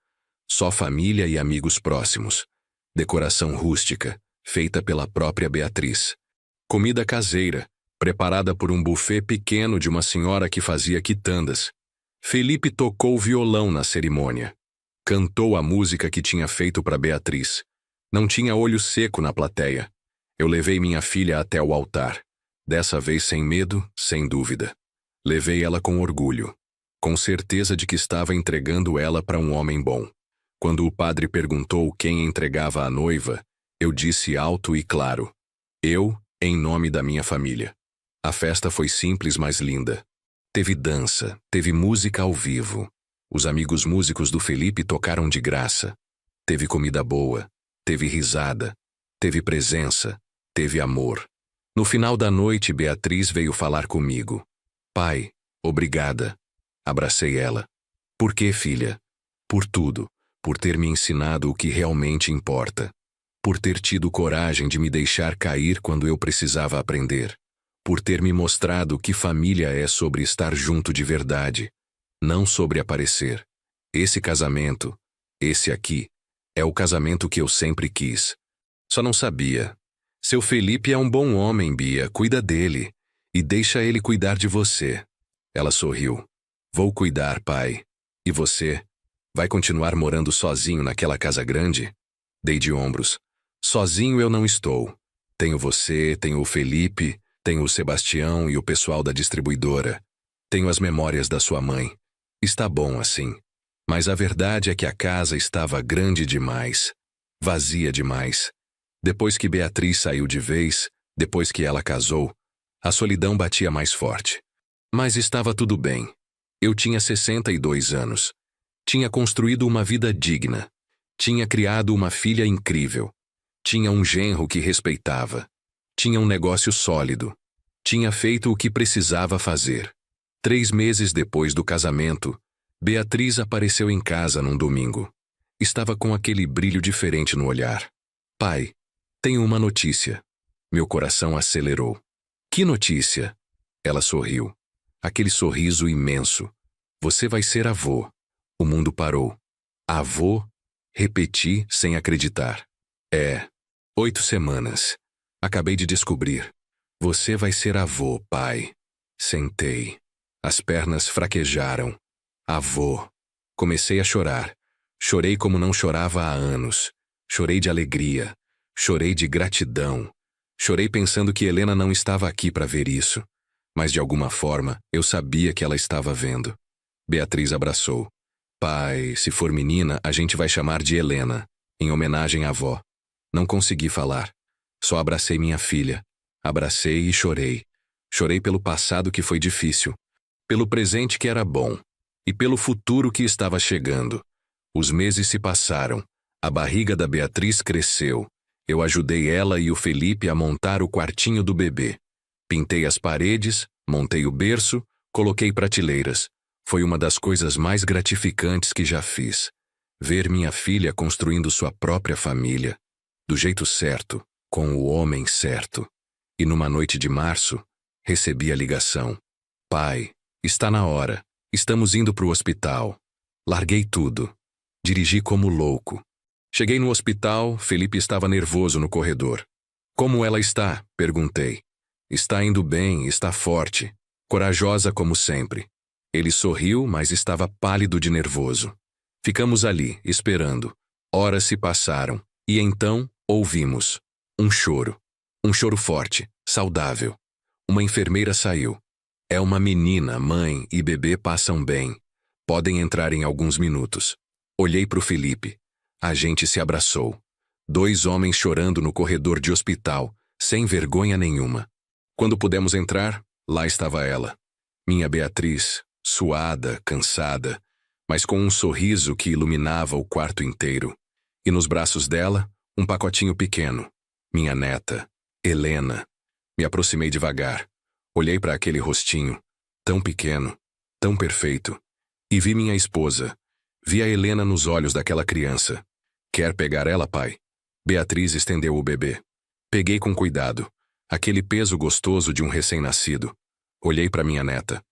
Só família e amigos próximos. Decoração rústica, feita pela própria Beatriz. Comida caseira, preparada por um buffet pequeno de uma senhora que fazia quitandas. Felipe tocou violão na cerimônia. Cantou a música que tinha feito para Beatriz. Não tinha olho seco na plateia. Eu levei minha filha até o altar. Dessa vez sem medo, sem dúvida. Levei ela com orgulho. Com certeza de que estava entregando ela para um homem bom. Quando o padre perguntou quem entregava a noiva, eu disse alto e claro: eu, em nome da minha família. A festa foi simples, mas linda. Teve dança, teve música ao vivo. Os amigos músicos do Felipe tocaram de graça. Teve comida boa, teve risada, teve presença, teve amor. No final da noite, Beatriz veio falar comigo. Pai, obrigada. Abracei ela. Por quê, filha? Por tudo. Por ter me ensinado o que realmente importa. Por ter tido coragem de me deixar cair quando eu precisava aprender. Por ter me mostrado que família é sobre estar junto de verdade, não sobre aparecer. Esse casamento, esse aqui, é o casamento que eu sempre quis. Só não sabia. Seu Felipe é um bom homem, Bia, cuida dele. E deixa ele cuidar de você. Ela sorriu. Vou cuidar, pai. E você? Vai continuar morando sozinho naquela casa grande? Dei de ombros. Sozinho eu não estou. Tenho você, tenho o Felipe, tenho o Sebastião e o pessoal da distribuidora. Tenho as memórias da sua mãe. Está bom assim. Mas a verdade é que a casa estava grande demais. Vazia demais. Depois que Beatriz saiu de vez, depois que ela casou, a solidão batia mais forte. Mas estava tudo bem. Eu tinha 62 anos. Tinha construído uma vida digna. Tinha criado uma filha incrível. Tinha um genro que respeitava. Tinha um negócio sólido. Tinha feito o que precisava fazer. 3 meses depois do casamento, Beatriz apareceu em casa num domingo. Estava com aquele brilho diferente no olhar. Pai, tenho uma notícia. Meu coração acelerou. Que notícia? Ela sorriu. Aquele sorriso imenso. Você vai ser avô. O mundo parou. Avô? Repeti sem acreditar. 8 semanas. Acabei de descobrir. Você vai ser avô, pai. Sentei. As pernas fraquejaram. Avô. Comecei a chorar. Chorei como não chorava há anos. Chorei de alegria. Chorei de gratidão. Chorei pensando que Helena não estava aqui para ver isso. Mas de alguma forma, eu sabia que ela estava vendo. Beatriz abraçou. Pai, se for menina, a gente vai chamar de Helena, em homenagem à avó. Não consegui falar. Só abracei minha filha. Abracei e chorei. Chorei pelo passado que foi difícil. Pelo presente que era bom. E pelo futuro que estava chegando. Os meses se passaram. A barriga da Beatriz cresceu. Eu ajudei ela e o Felipe a montar o quartinho do bebê. Pintei as paredes, montei o berço, coloquei prateleiras. Foi uma das coisas mais gratificantes que já fiz. Ver minha filha construindo sua própria família. Do jeito certo, com o homem certo. E numa noite de março, recebi a ligação. Pai, está na hora. Estamos indo para o hospital. Larguei tudo. Dirigi como louco. Cheguei no hospital, Felipe estava nervoso no corredor. Como ela está? Perguntei. Está indo bem, está forte. Corajosa como sempre. Ele sorriu, mas estava pálido de nervoso. Ficamos ali, esperando. Horas se passaram. E então, ouvimos. Um choro. Um choro forte, saudável. Uma enfermeira saiu. É uma menina, mãe e bebê passam bem. Podem entrar em alguns minutos. Olhei para o Felipe. A gente se abraçou. 2 homens chorando no corredor de hospital, sem vergonha nenhuma. Quando pudemos entrar, lá estava ela. Minha Beatriz, suada, cansada, mas com um sorriso que iluminava o quarto inteiro. E nos braços dela, um pacotinho pequeno. Minha neta, Helena. Me aproximei devagar. Olhei para aquele rostinho, tão pequeno, tão perfeito. E vi minha esposa. Vi a Helena nos olhos daquela criança. Quer pegar ela, pai? Beatriz estendeu o bebê. Peguei com cuidado. Aquele peso gostoso de um recém-nascido. Olhei para minha neta.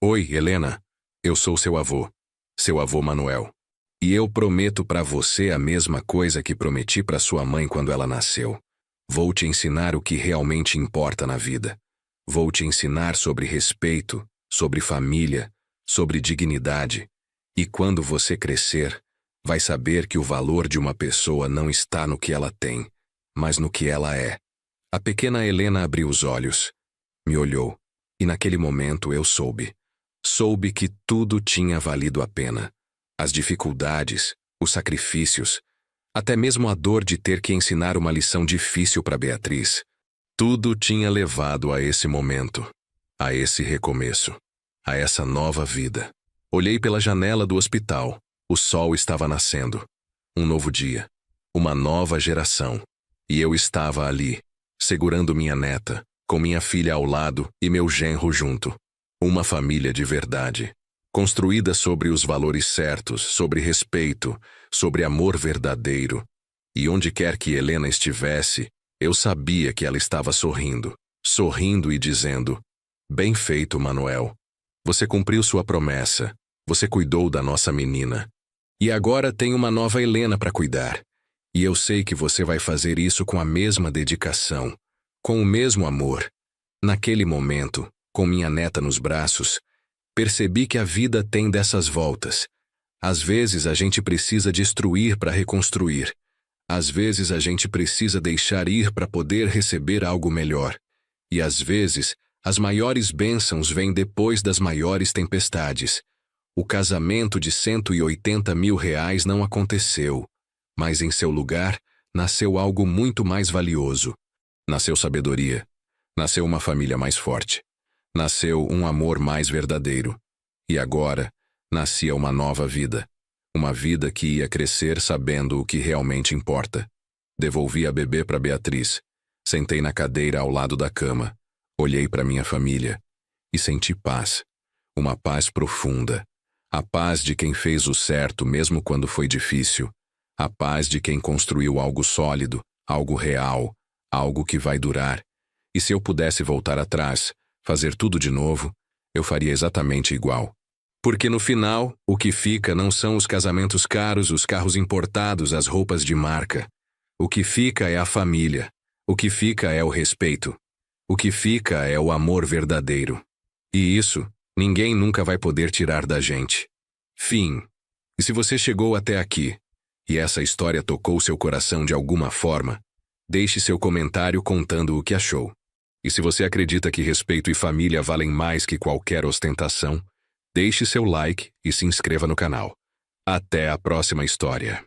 Oi, Helena. Eu sou seu avô. Seu avô Manuel. E eu prometo para você a mesma coisa que prometi para sua mãe quando ela nasceu. Vou te ensinar o que realmente importa na vida. Vou te ensinar sobre respeito, sobre família, sobre dignidade. E quando você crescer, vai saber que o valor de uma pessoa não está no que ela tem, mas no que ela é. A pequena Helena abriu os olhos. Me olhou. E naquele momento eu soube. Soube que tudo tinha valido a pena. As dificuldades, os sacrifícios, até mesmo a dor de ter que ensinar uma lição difícil para Beatriz. Tudo tinha levado a esse momento, a esse recomeço, a essa nova vida. Olhei pela janela do hospital. O sol estava nascendo. Um novo dia. Uma nova geração. E eu estava ali, segurando minha neta, com minha filha ao lado e meu genro junto. Uma família de verdade. Construída sobre os valores certos, sobre respeito, sobre amor verdadeiro. E onde quer que Helena estivesse, eu sabia que ela estava sorrindo. Sorrindo e dizendo: "Bem feito, Manuel. Você cumpriu sua promessa. Você cuidou da nossa menina. E agora tem uma nova Helena para cuidar. E eu sei que você vai fazer isso com a mesma dedicação, com o mesmo amor." Naquele momento, com minha neta nos braços, percebi que a vida tem dessas voltas. Às vezes a gente precisa destruir para reconstruir. Às vezes a gente precisa deixar ir para poder receber algo melhor. E às vezes, as maiores bênçãos vêm depois das maiores tempestades. O casamento de R$ 180.000 não aconteceu, mas em seu lugar nasceu algo muito mais valioso. Nasceu sabedoria. Nasceu uma família mais forte. Nasceu um amor mais verdadeiro. E agora, nascia uma nova vida. Uma vida que ia crescer sabendo o que realmente importa. Devolvi a bebê para Beatriz. Sentei na cadeira ao lado da cama. Olhei para minha família. E senti paz. Uma paz profunda. A paz de quem fez o certo mesmo quando foi difícil. A paz de quem construiu algo sólido, algo real, algo que vai durar. E se eu pudesse voltar atrás, fazer tudo de novo, eu faria exatamente igual. Porque no final, o que fica não são os casamentos caros, os carros importados, as roupas de marca. O que fica é a família. O que fica é o respeito. O que fica é o amor verdadeiro. E isso, ninguém nunca vai poder tirar da gente. Fim. E se você chegou até aqui, e essa história tocou seu coração de alguma forma, deixe seu comentário contando o que achou. E se você acredita que respeito e família valem mais que qualquer ostentação, deixe seu like e se inscreva no canal. Até a próxima história.